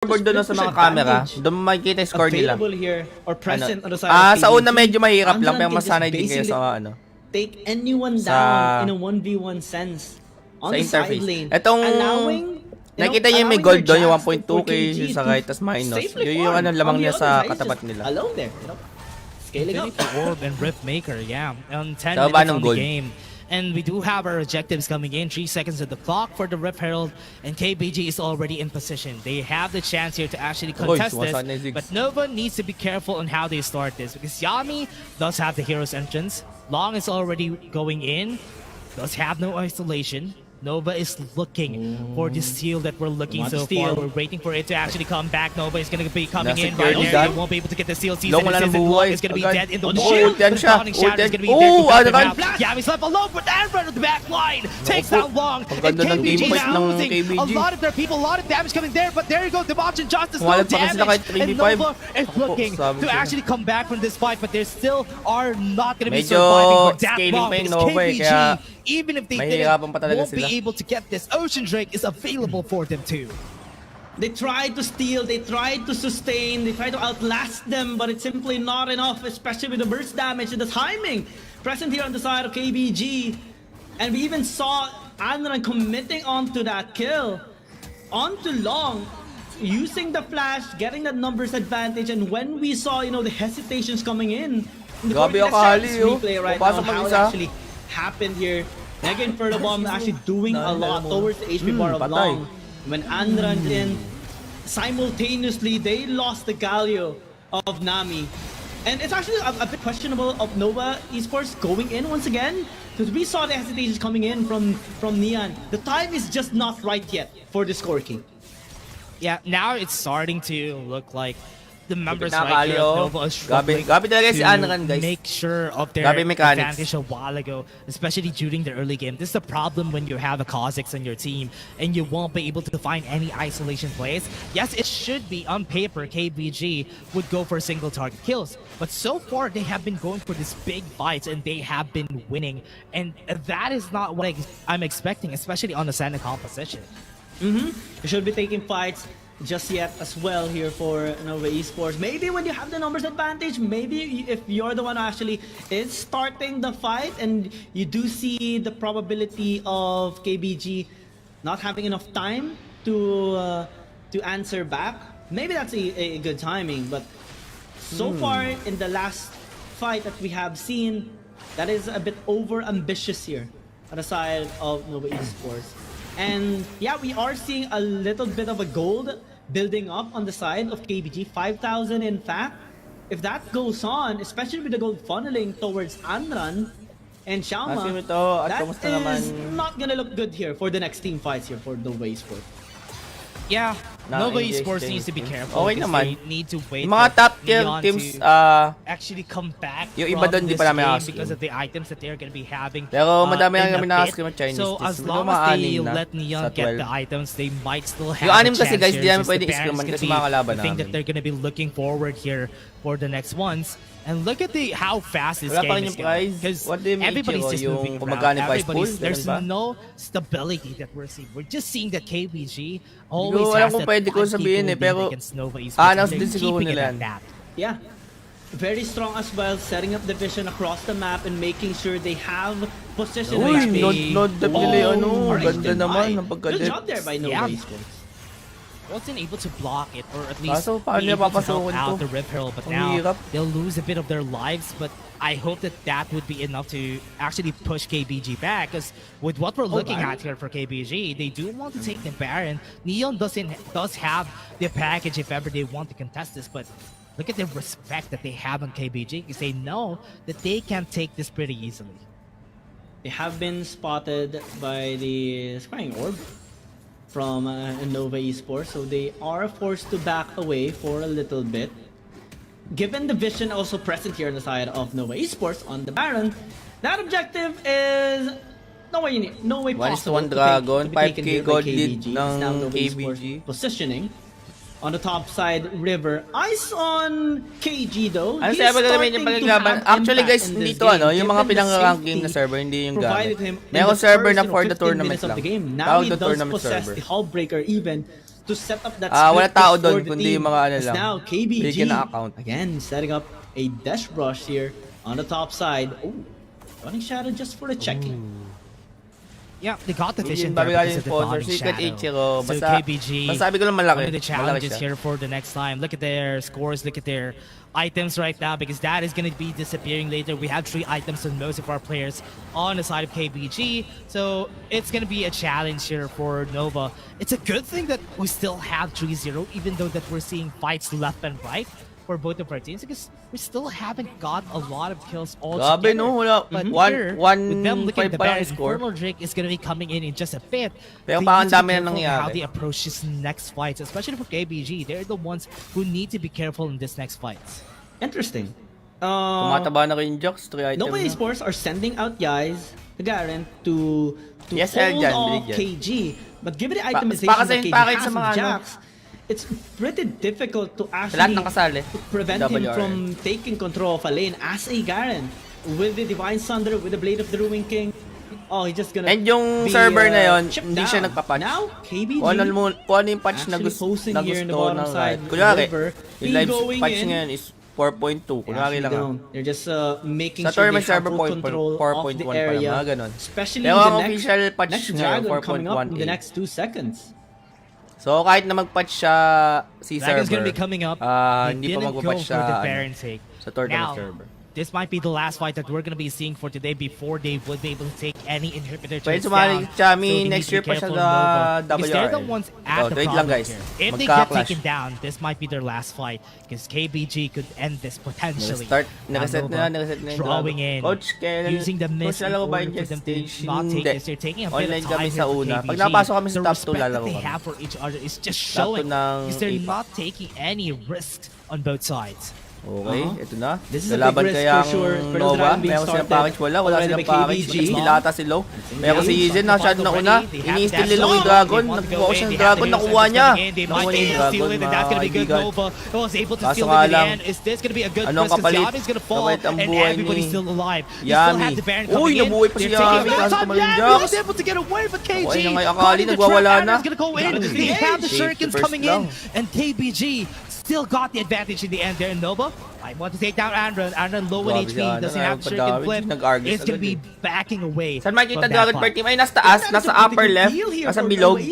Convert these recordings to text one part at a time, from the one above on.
scoreboard doon sa mga camera, doon makikita yung score nila. Sa una medyo mahirap lang, pero masanay din kayo sa ano. Take anyone down in a 1v1 sense on the side lane. Etong nakita niyo may gold doon, yung 1.2k sa right, tas minus. Yun yung ano lamang niya sa katapat nila. Alone there, you know? Scaling up. Orb and Rift Maker, yeah. On 10 minutes on the game. And we do have our objectives coming in. 3 seconds of the clock for the Rift Herald, and KBG is already in position. They have the chance here to actually contest this, but Nova needs to be careful on how they start this, because Yami does have the hero's entrance. Long is already going in, does have no isolation. Nova is looking for the steal that we're looking so far. We're waiting for it to actually come back. Nova is going to be coming in right there. They won't be able to get the steal. Season is going to be dead in the wall. Dawning Shadow is going to be dead. Yami's left alone, but Amber on the back line takes that Long. And KBG is losing a lot of their people, a lot of damage coming there. But there you go, Debauch and Justice, no damage. And Nova is looking to actually come back from this fight, but they still are not going to be surviving for that long. Because KBG, even if they won't be able to get this, Ocean Drake is available for them too. They tried to steal, they tried to sustain, they tried to outlast them, but it's simply not enough, especially with the burst damage and the timing present here on the side of KBG. And we even saw Anran committing onto that kill, onto Long, using the flash, getting that numbers advantage, and when we saw, you know, the hesitations coming in the replay right now, how it actually happened here. Mega Inferno Bomb actually doing a lot towards the HP bar of Long. When Anran's in, simultaneously they lost the Galio of Nami. And it's actually a bit questionable of Nova Esports going in once again, because we saw the hesitations coming in from Neon. The time is just not right yet for the score king. Yeah, now it's starting to look like the members right here of Nova is struggling to make sure of their advantage a while ago, especially during the early game. This is the problem when you have a Kha'Zix on your team and you won't be able to find any isolation plays. Yes, it should be on paper KBG would go for single target kills, but so far they have been going for these big fights and they have been winning, and that is not what I'm expecting, especially on the Senate composition. You should be taking fights just yet as well here for Nova Esports. Maybe when you have the numbers advantage, maybe if you're the one who actually is starting the fight and you do see the probability of KBG not having enough time to answer back, maybe that's a good timing. But so far in the last fight that we have seen, that is a bit over ambitious here on the side of Nova Esports. And yeah, we are seeing a little bit of a gold building up on the side of KBG, 5,000 in fact. If that goes on, especially with the gold funneling towards Anran and Xiaoma, that is not gonna look good here for the next team fights here for Nova Esports. Yeah, Nova Esports needs to be careful because they need to wait mga top tier teams actually come back yung iba doon, di pa namin because of the items that they're going to be having. Pero madami ang kami nakascrim ng Chinese. So as long as they let Neon get the items, they might still have yung anim kasi guys, here. di namin pwedeng scrimman kasi mga kalaban namin. I think that they're going to be looking forward here for the next ones. And look at how fast this game is going. Because everybody's just moving around. There's no stability that we're seeing. We're just seeing that KBG always has that against Nova Esports. They're keeping it at that. Yeah. Very strong as well, setting up the vision across the map and making sure they have position. Ganda naman ng pagka-dip. Good job there by Nova Esports. Wasn't able to block it, or at least be able to help out the Rift Herald, but now they'll lose a bit of their lives. But I hope that would be enough to actually push KBG back, because with what we're looking at here for KBG, they do want to take the Baron. Neon does have the package if ever they want to contest this, but look at the respect that they have on KBG, because they know that they can take this pretty easily. They have been spotted by the Scrying Orb from Nova Esports, so they are forced to back away for a little bit. Given the vision also present here on the side of Nova Esports on the Baron, that objective is no way possible to Dragon, 5k gold lead ng KBG. Positioning on the top side, River. Eyes on KG though. Ano sabi gagawin yung pagkagaban? Actually guys, dito yung mga pinang-ranking na server, hindi yung gamit. Mayroong server na for the tournament lang. Now he does possess the Hullbreaker even to set up that wala split tao push doon, for the kundi team. yung mga ano As lang. now, KBG, Bigyan na account. again, setting up a dash brush here on the top side. Oh, running shadow just for the checking. Yeah, they got the vision Babi there galing because of the sponsor, dawning Secret shadow. Ichiro. So Basta, KBG, masabi ko lang malaki. one of the Malaki challenges siya. here for the next time. Look at their scores, look at their items right now, because that is going to be disappearing later. We have 3 items on most of our players on the side of KBG. So it's going to be a challenge here for Nova. It's a good thing that we still have 3-0, even though that we're seeing fights left and right for both of our teams, because we still haven't got a lot of kills all Grabe, together. no? Wala. But here, with them looking at 1-5 the pa lang Baron, score. Infernal Drake is going to be coming in just a bit. Pero They parang need to be dami na careful nangyari. how they approach this next fight, especially for KBG. They're the ones who need to be careful in this next fight. Interesting. Tumataba na rin yung Jux, 3 item Nova na. Esports are sending out guys, Garen, to Yes, hold dyan, off bilig KG. But given the Pa- itemization pa- that kasi KG package has sa with mga ano. Jax, it's pretty difficult to Sa lahat actually ng kasali. prevent him WRL. from taking control of a lane as a Garen. With the Divine Sunder, with the Blade of the Ruin King, oh, he's just gonna And yung be, server na yon, chipped hindi down. siya nagpa-patch. Now, KBG Kung ano yung patch na actually gusto, posting here in the ng bottom side. Riot. Kunyari, River, yung live going patch in. ngayon is 4.2. Kunyari lang. They're just making Sa sure they tournament have server full control of 4.1 the pa lang, area. mga ganun. Especially Pero the ang official patch next ngayon, dragon coming up in 4.1A. the next 2 seconds. So kahit na mag-patch siya si Dragon's server, going to be coming up. hindi pa Didn't mag-patch go for the siya Baron take. sa tournament Now, server. this might be the last fight that we're going to be seeing for today before they would be able to take any inhibitor Pwede turrets sumali down. Chami, So they next need to year be pa siya careful, sa Nova, because they're the WRL. ones at the Wait lang problem guys, here. If they get magka-clash. taken down, this might be their last fight, because KBG could end this potentially. Nag-reset Now, na Nova yung drawing Dragon. in, Coach, kailan, using the coach, miss in lalaro ba order yung for them to stage? not take Hindi. this. They're taking a bit Online of kami time sa here for una. KBG. Pag napasok kami sa The top 2, respect that lalaro they kami. have for each other is just Top 2 showing, ng because they're APAC. not taking any risks on both sides. Okay, ito na. This is a Lalaban big risk kaya for sure. ang Pero Nova. Dragon being Meron silang started package. Wala already silang by package. KBG. Dilata si Low. Meron si Yizen. Nasyado na una. Ini-steal nila yung They Dragon. want to go Nagpo-focus in, ng they Dragon. have the Nakuha Hail niya. Sense They Nakuha might niya be yung able to steal Dragon, it, and that's gonna be good. mga Nova was able to Kaso steal it nga in the lang, end. Is this gonna be a good anong risk? Because kapalit? Yami's gonna fall, Kapalit ang and buhay everybody's ni still alive. You still Yami. have the Baron Uy, coming in. nabuhay pa si They're taking Yami. a Kaso time. tumalon Yami Jax. was able to get away, but KG Okay na nga, caught akali in the nagwawala trap. na. Aaron's gonna go in. Got it. They have the Safety shurikens first coming lang. in, and KBG still got the advantage in the end there. Nova, I want to take down Andron. Andron low in Grabe si HP, Andron, doesn't ayaw have shuriken pa-damage, flip. nag-Argus It's gonna agad be eh. backing away. Saan makikita from that Dragon fight. per team? Ay, nasa taas. Nasa upper left. Nasa bilog.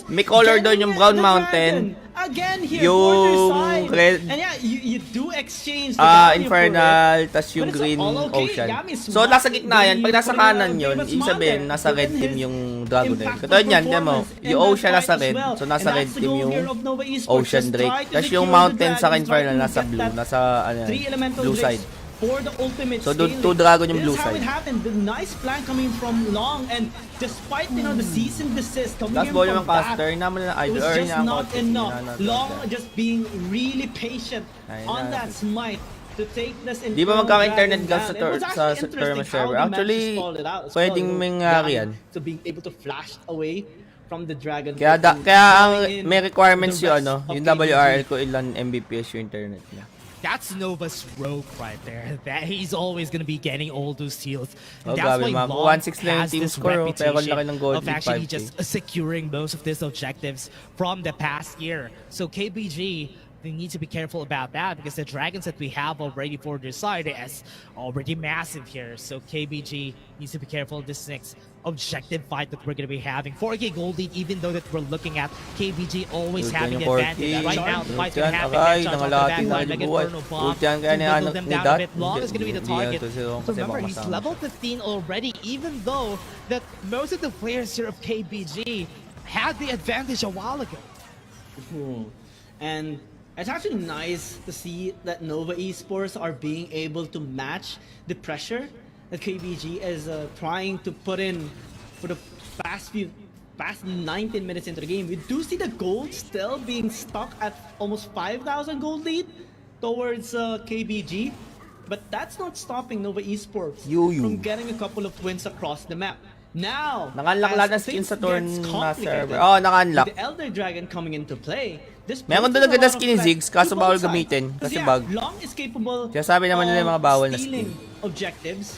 May color doon yung brown mountain. Again here, Yung border side. red, And yeah, you do exchange the value for Infernal, it. tas yung But it's green all okay. ocean. Yami's So, nasa gitna yan. Pag nasa putting kanan a yun, famous ibig sabihin, mother, nasa red given team his yung Dragon na yun. impactful Katulad yan, demo. performance Yung in ocean that nasa fight as red. well. So, nasa And red that's the team goal yung here of Nova Esports. Ocean Just Drake. try to Tapos secure yung the mountain sa dragons, try Infernal to nasa get blue. that Nasa, ano yan, 3 elemental blue drakes side. for the ultimate So, scaling. two dragon yung blue This is how side. it happened. The nice plan coming from Long, and despite the cease and desist coming Last in ball from yung caster. back, Naman na it idol. was just not enough. Long. Long just being really patient Ayun on na. that smite to take this Di ba magkaka-internet Dragon gas sa down. It was sa actually tournament interesting how server? they managed Actually, to stall it out as pwedeng well, mangyari yan. to being able to flash away from the dragon. Kaya, and kaya ang drawing in may requirements the yung rest ano, of yung KBG. WRL ko ilan Mbps yung internet niya. That's Nova's rogue right there. That he's always going to be getting all those steals. Oh, And that's grabe, why ma'am. Long 1-6 lang yung has team this score, oh. Pero reputation laki ng gold of lead, actually 5K. just securing most of these objectives from the past year. So KBG, they need to be careful about that, because the dragons that we have already for their side is already massive here. So KBG needs to be careful of this next objective fight that we're going to be having. 4K gold lead, even though that we're looking at KBG always Ultian having the yung advantage. 4K. Right now, the fight's going to Ultian, happen. aray, Charge on the nangalati back na line, yung Mega buhay. Inferno Bomb Ultian, to kaya ni whittle ano, them ni down Dat. a bit. Long is going to be the Hindi yan target. to sila, kasi Remember, baka he's masama. level 15 already, even though that most of the players here of KBG had the advantage a while ago. And it's actually nice to see that Nova Esports are being able to match the pressure that KBG is trying to put in for the past 19 minutes into the game. We do see the gold still being stuck at almost 5,000 gold lead towards KBG, but that's not stopping Nova Esports from getting a couple of wins across the map. Now, Naka-unlock lahat ng as skin sa things turn gets na complicated, server. Oh, naka-unlock. with the Elder Dragon coming into play, this Meron poses doon agad a na lot of skin ni threat Ziggs, kaso to bawal both sides. gamitin, Because kasi yeah, bug. Long is capable Kaya sabi naman nila yung mga bawal na stealing skin. objectives,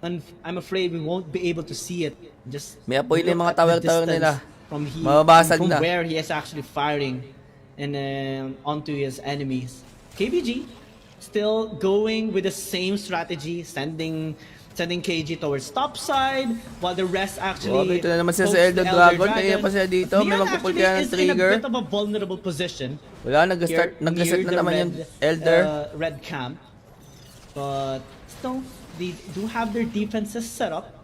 And I'm afraid we won't be able to see it. Just May apoy na yung mga look at the tower distance nila. from Mababasag from na. where he is actually firing and onto his enemies. KBG still going with the same strategy, sending KG towards top side, while the rest actually Ito na naman siya sa pokes Elder the Dragon. Kaya pa siya dito. May Neon magpupul actually kaya ng is in a trigger. bit of a vulnerable position. Wala, Here nag-reset near na the naman red, yung Elder. Red camp. But still, they do have their defenses set up.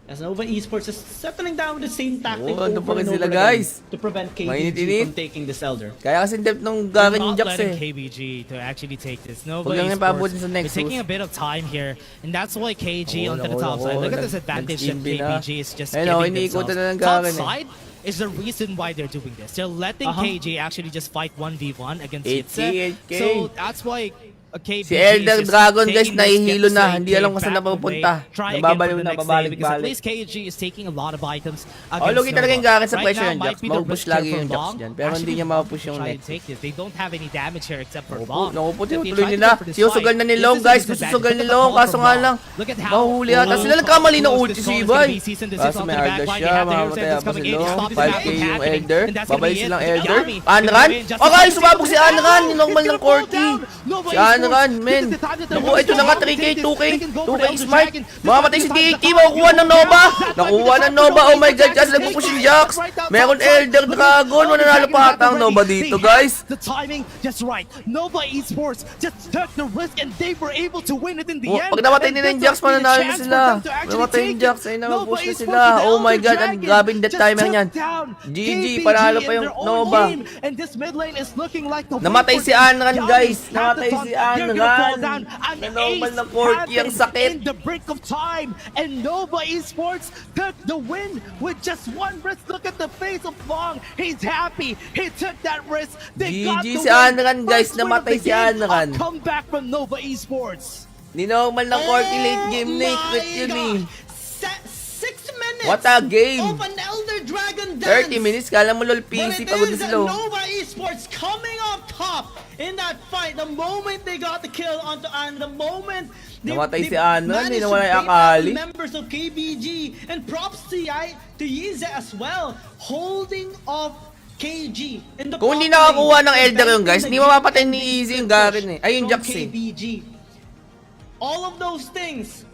As Nova Esports is settling down with the same tactic ano pa over rin and sila, over guys? again to prevent KBG Mainit-init. from taking this Elder. Kaya kasi depth nung They're Garen not Jax letting eh. KBG to actually take this. Nova Huwag lang yung paabutin sa Esports is Nexus. taking a bit of time here, and that's why KG onto the Nako, top nako, side. Look at this advantage that nag-inbi na. KBG is just Ayun, giving iniikutan themselves. na ng Top Garen eh. side is the reason why they're doing this. They're letting KG actually just fight 1v1 against 8K. Itse. So that's why KBG Si Elder is just Dragon, guys, taking this, nahihilo get na. the Hindi same alam game kung saan back napupunta. away, try again for Nababaliw the na, next day, because at pabalik-balik. least KG is taking a lot of items Oh, against lugi talaga yung Nova. Garen sa Right pressure now, yung Jax. might be the Mapupush risk lagi here yung for Jax Long. dyan. Pero hindi Actually, niya mapupush yung try and Nexus. take this. They don't have any damage here except for Naku, Long. naku po, If they tinutuloy try to nila. go for this Sinusugal fight, na ni this Long, is guys. a disadvantage. Gusto sugal ni Look at the Long. ball Kaso from nga Long. lang, Look at how mahuhuli ata close sila. Nagkamali ng this ulti call si is Ivan. gonna be. Season this is Kaso onto may the back Arda line. siya. They have the Mamamatay interceptors pa si coming in. Long. This is 5K actually yung happening, Elder. and that's Babalik gonna be silang it. Elder. Army Anran? gonna win just Okay, to sumabog si take it Anran. down. Normal They're ng gonna fall Corky. down. Nova Si Esports, Anran, this men. is the time that they're Naku, gonna ito na nga take 3K, this. 2K. They can go for 2K the Elder smite. Dragon. Mamamatay si This is the DT. time Makukuha ng Nova. That's Nakuha why ng Nova. Oh my God, Jazz. Take Nagpupush si it. Jax. Right now, Meron top side. Elder Look at Dragon. this. Mananalo pa ata ang They Nova have dito, guys. the timing just right. Nova Esports just took the risk and they were able to win it in the end. Pag namatay And nila yung this Jax, has been a mananalo na chance sila. for them to actually Namatay yung take Jax. it. Ay, Nova napupush na Esports sila. with the Oh my Elder God, ang Dragon grabing that just timer took niyan. down GG, KBG panalo pa in yung their own Nova. game. And this mid lane is looking like the Namatay win for si them. Anran, Yami guys. at Namatay the top. si They're gonna fall Anran. down. An Normal ace na Corky, ang happened sakit. in the brink of time. And Nova Esports took the win with just one risk. Look at the face of Long. He's happy. He took that risk. They got GG the si win. Anran, guys. First win of Namatay the si game. Anran. A comeback from Nova Esports. Ninormal ng Corky late game na quit yun eh. 6 minutes What a game. of an Elder Dragon dance. 30 minutes, kala mo lol But PC, it pagod na is sila. oh. Nova Esports coming up top in that fight. The moment they got the kill onto Anne, the moment Namatay si Anne, managed nawala to yung take out Akali. the members of KBG, and props to Yize as well, holding off KG in the Kung hindi top lane, nakakuha ng Elder yung guys, preventing hindi the mapapatay game ni ending Easy yung push Garen eh. Ay, yung from Jax eh. KBG. All of those things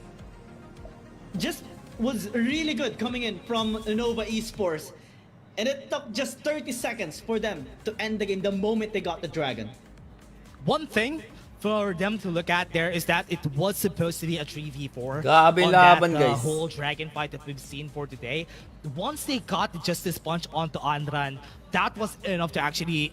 just was really good coming in from Nova Esports. And it took just 30 seconds for them to end the game the moment they got the dragon. One thing for them to look at there is that it was supposed to be a 3v4 Grabe on laban, that guys. whole dragon fight that we've seen for today. Once they got the Justice Punch onto Anran, that was enough to actually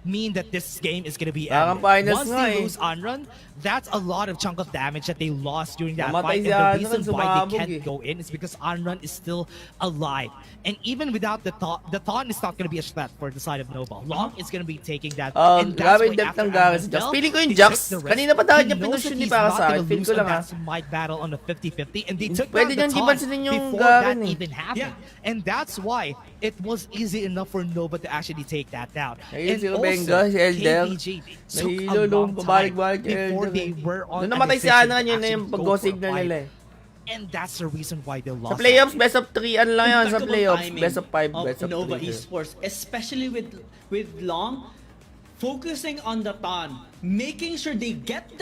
mean that this game is going to be Parang ended. finals Once nga they eh. lose Anran, that's a lot of chunk of damage that they lost during that Namatay fight. si And the Anran, reason why sumabog they can't eh. go in is because Anran is still alive. And even without the Thon is not going to be a threat for the side of Nova. Long is going to be taking that. And that's Grabe why depth after ng Garen si Anran Jax. fell, Feeling ko yung they Jax, took the risk. kanina pa dahil He niya knows pinusyon that ni he's para not sa akin. gonna Feel lose ko on lang that ha. smite battle on the 50-50, and they took Pwede down niyang the di Thon pansinin yung before that Garen eh. even happened. And that's why it was easy enough for Nova to actually take that down. Ayun And si also, Benga, si Elder. KBG took Nahilo a nung long time pabalik-balik yung before Elder. they were on Nung a namatay si decision Anran, to yun na actually yung go pag-go for a signal fight. nila eh. And that's the reason why they lost. Sa playoffs, best of 3 ano lang yan. Sa Impeccable playoffs, timing best of 5, of best of 3. Nova Esports, especially with Long, focusing on the Thon, making sure they get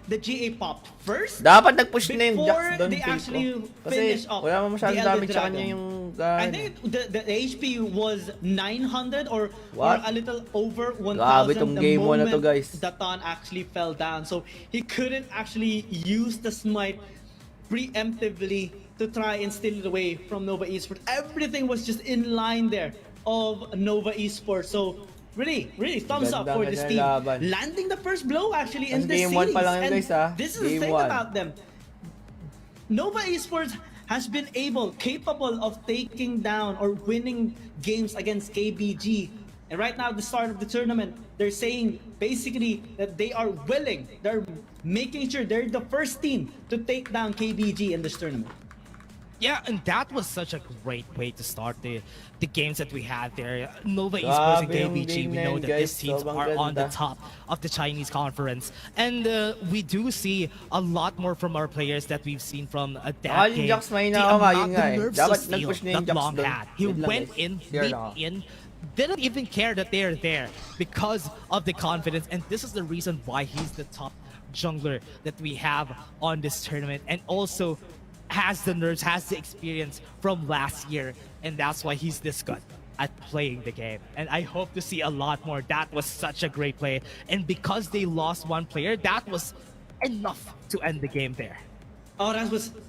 the GA pop first. Dapat nag-push na yung Jax Before doon, they feel actually ko. Kasi finish up wala mo masyadong the Elder damage sa kanya Dragon. yung I Garen. think the HP was 900 or What? a little over 1,000 Grabe tong the game mo na moment to, guys. the Thon actually fell down. So he couldn't actually use the smite preemptively to try and steal it away from Nova Esports. Everything was just in line there of Nova Esports. So really thumbs up Ganda, for this ganda team. laban. Landing the first blow actually in Tapos this game series. 1 pa lang yun, And guys, ha? this is the Game thing 1. about them. Nova Esports has been capable of taking down or winning games against KBG. And right now, at the start of the tournament, they're saying basically that they are willing, they're making sure they're the first team to take down KBG in this tournament. Yeah, and that was such a great way to start the games that we had there. Nova Esports and KBG, we know that these teams are on the top of the Chinese conference. And we do see a lot more from our players that we've seen from that game. The nerves of steel that Long had. He went in, leaped in, didn't even care that they're there because of the confidence. And this is the reason why he's the top jungler that we have on this tournament. And also has the nerves, has the experience from last year, and that's why he's this good at playing the game. And I hope to see a lot more. That was such a great play, and because they lost one player, that was enough to end the game there. Oh,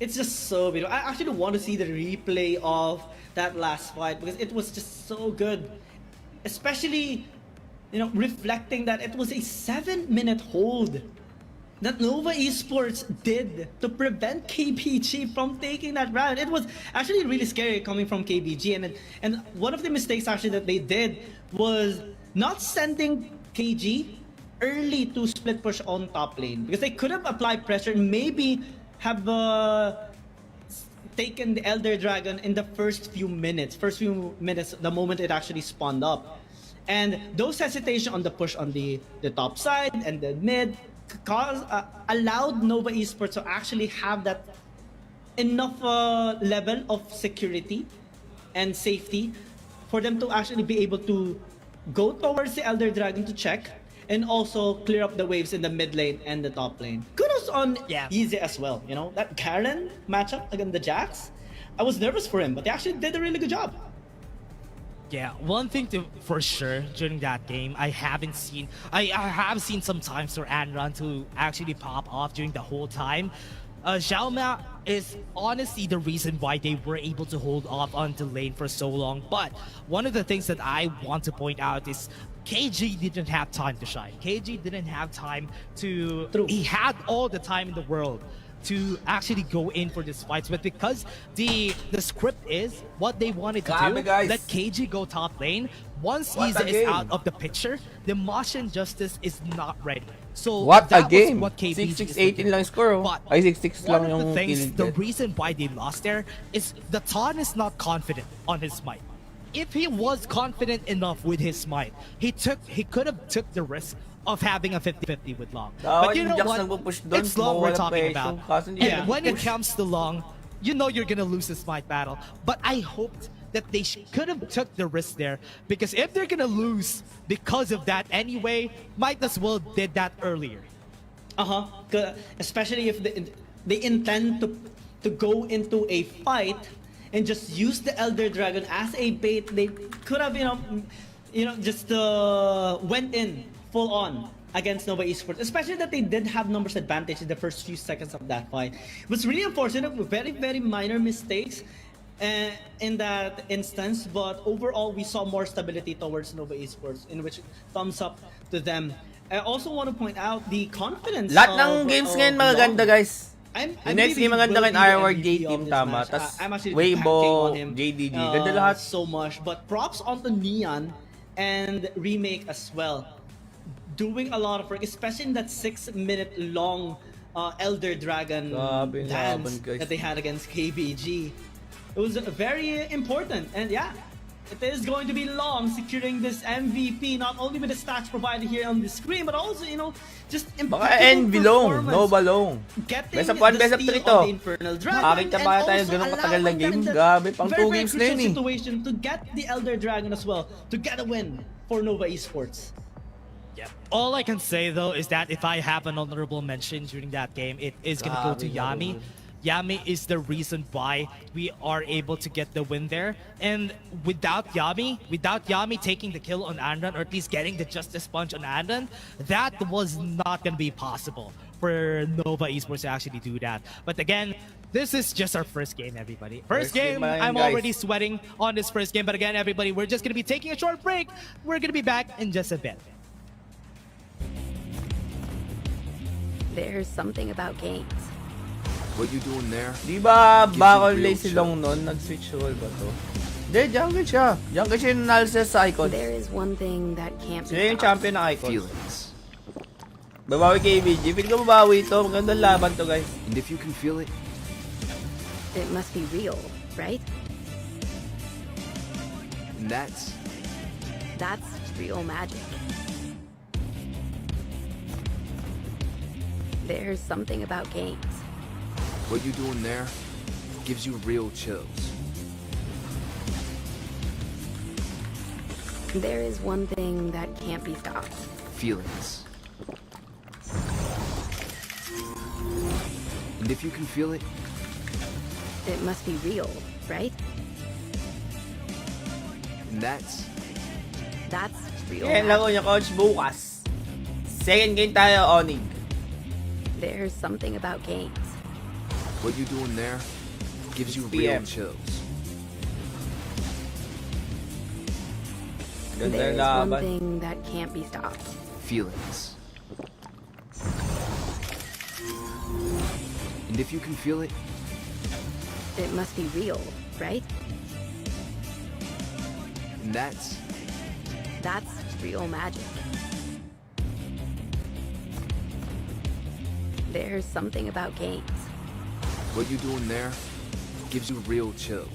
it's just so beautiful. I actually want to see the replay of that last fight because it was just so good, especially, you know, reflecting that it was a 7-minute hold that Nova Esports did to prevent KBG from taking that round. It was actually really scary coming from KBG, and one of the mistakes actually that they did was not sending KG early to split push on top lane, because they could have applied pressure and maybe have taken the Elder Dragon in the first few minutes, the moment it actually spawned up. And those hesitation on the push on the top side and the mid allowed Nova Esports to actually have that enough level of security and safety for them to actually be able to go towards the Elder Dragon to check and also clear up the waves in the mid lane and the top lane. Kudos on Easy as well. You know, that Karen matchup against the Jax, I was nervous for him, but they actually did a really good job. Yeah, one thing for sure during that game, I have seen some times for Anran to actually pop off during the whole time. Xiaoma is honestly the reason why they were able to hold off on the lane for so long. But one of the things that I want to point out is KG didn't have time to shine. KG didn't have time to... He had all the time in the world to actually go in for these fights, but because the script is what they wanted to do, let KG go top lane. Once he's out of the picture, the Martian Justice is not ready. So what that a game! Was what KBG 6-6-18 lang score. But ay 6-6 lang yung the reason why they lost there is the Ton is not confident on his smite. If he was confident enough with his smite, he could have took the risk of having a 50-50 with Long. But you know what? It's Long we're talking about. And when it comes to Long, you know you're gonna lose the smite battle. But I hoped that they could have took the risk there, because if they're gonna lose because of that anyway, might as well did that earlier. Especially if they intend to go into a fight and just use the Elder Dragon as a bait, they could have just went in full on against Nova Esports, especially that they did have numbers advantage in the first few seconds of that fight. It was really unfortunate with very, very minor mistakes in that instance, but overall we saw more stability towards Nova Esports, in which thumbs up to them. I also want to point out the confidence. Lahat ng games ngayon magaganda, guys. The next game maganda kay our gate team, tama. Tas Weibo, JDG, ganda lahat. So much, but props on the Neon and Remake as well. Doing a lot of work, especially in that 6-minute long Elder Dragon dance that they had against KBG. It was very important, and yeah, it is going to be Long securing this MVP, not only with the stats provided here on the screen, but also, just impactful performance. No balong. Best of 1, best of 3 to. Makakita ba tayo ganun katagal na game? Gabi, pang 2 games na yun eh. Situation to get the Elder Dragon as well, to get a win for Nova Esports. Yeah. All I can say though is that if I have an honorable mention during that game, it is gonna go to Yami. Yami is the reason why we are able to get the win there. And without Yami taking the kill on Anran, or at least getting the Justice Punch on Anran, that was not gonna be possible for Nova Esports to actually do that. But again, this is just our first game, everybody. First game, I'm already sweating on this first game. But again, everybody, we're just gonna be taking a short break. We're gonna be back in just a bit. There's something about games. What you doing there? Di ba bakal lazy long nun? Nag-switch role ba to? Hindi, jungle siya. Jungle siya yung analysis sa Icons. There is one thing that can't be Sila yung champion ng Icons. Feelings. Babawi kay BG. Feel ko babawi ito. Magandang laban to, guys. And if you can feel it, It must be real, right? And that's real magic. There's something about games. what you're doing there gives you real chills. There is one thing that can't be stopped. Feelings. And if you can feel it, It must be real, right? and that's real Yan, laro magic. niya, coach, bukas. Second game tayo, Onig. There's something about games. what you're doing there gives you 6 real PM. chills. Ganda There's yung one laban. thing that can't be stopped. Feelings. And if you can feel it, It must be real, right? and that's real magic. There's something about games. what you're doing there gives you real chills.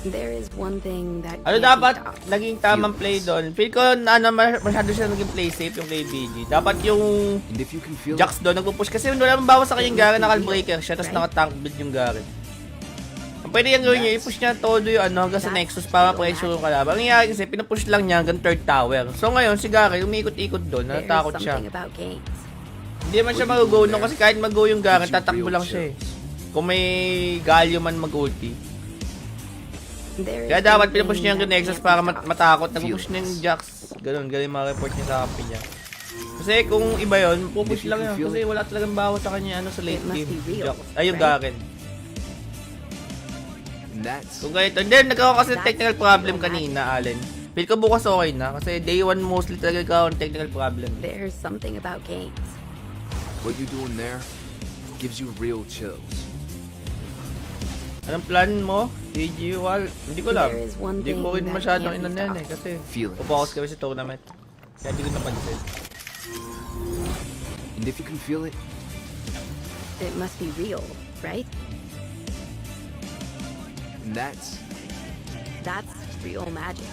There is one thing that Ano can't dapat be stopped. naging tamang play doon? Feel ko na masyado siya naging play safe yung KBG. Dapat yung And if you can feel Jax doon nagpo-push kasi wala mang bawas sa kanyang Garen, naka-breaker siya tapos naka-tank build yung Garen. Ang pwede yung gawin niya, i-push niya todo yung hanggang sa Nexus para pressure yung kalaban. Ang nangyari kasi, pinupush lang niya hanggang third tower. So ngayon, si Garen, umiikot-ikot doon, There's natatakot siya. something about games. Hindi naman siya mag-go no kasi kahit mag-go yung Garen, tatakbo lang siya eh. Kung may Galio man mag-ulti. There is Kaya dapat something pinupush niya yung that Nexus can't para be stopped. matakot. Nag-push niya yung Jax. Ganun mga report niya sa copy niya. Kasi kung iba yun, pupush lang yun. Kasi wala talagang bawas sa kanya sa late It must game. be real, Jax. Ay, yung right? Garen. and that's Kung ganito. Then, nagkaroon kasi That's technical problem real magic. kanina, Allen. Feel ko bukas okay na. Kasi day 1 mostly talaga nagkaroon technical problem. There's something about games. what you're doing there gives you real chills. Anong plan mo? Tgee, hindi ko alam. There is one Hindi ko thing rin that masyadong can't be inan yan eh. stopped. Kasi Feelings. pupokus kami sa tournament. Kaya hindi ko napansin. And if you can feel it, It must be real, right? and that's real magic.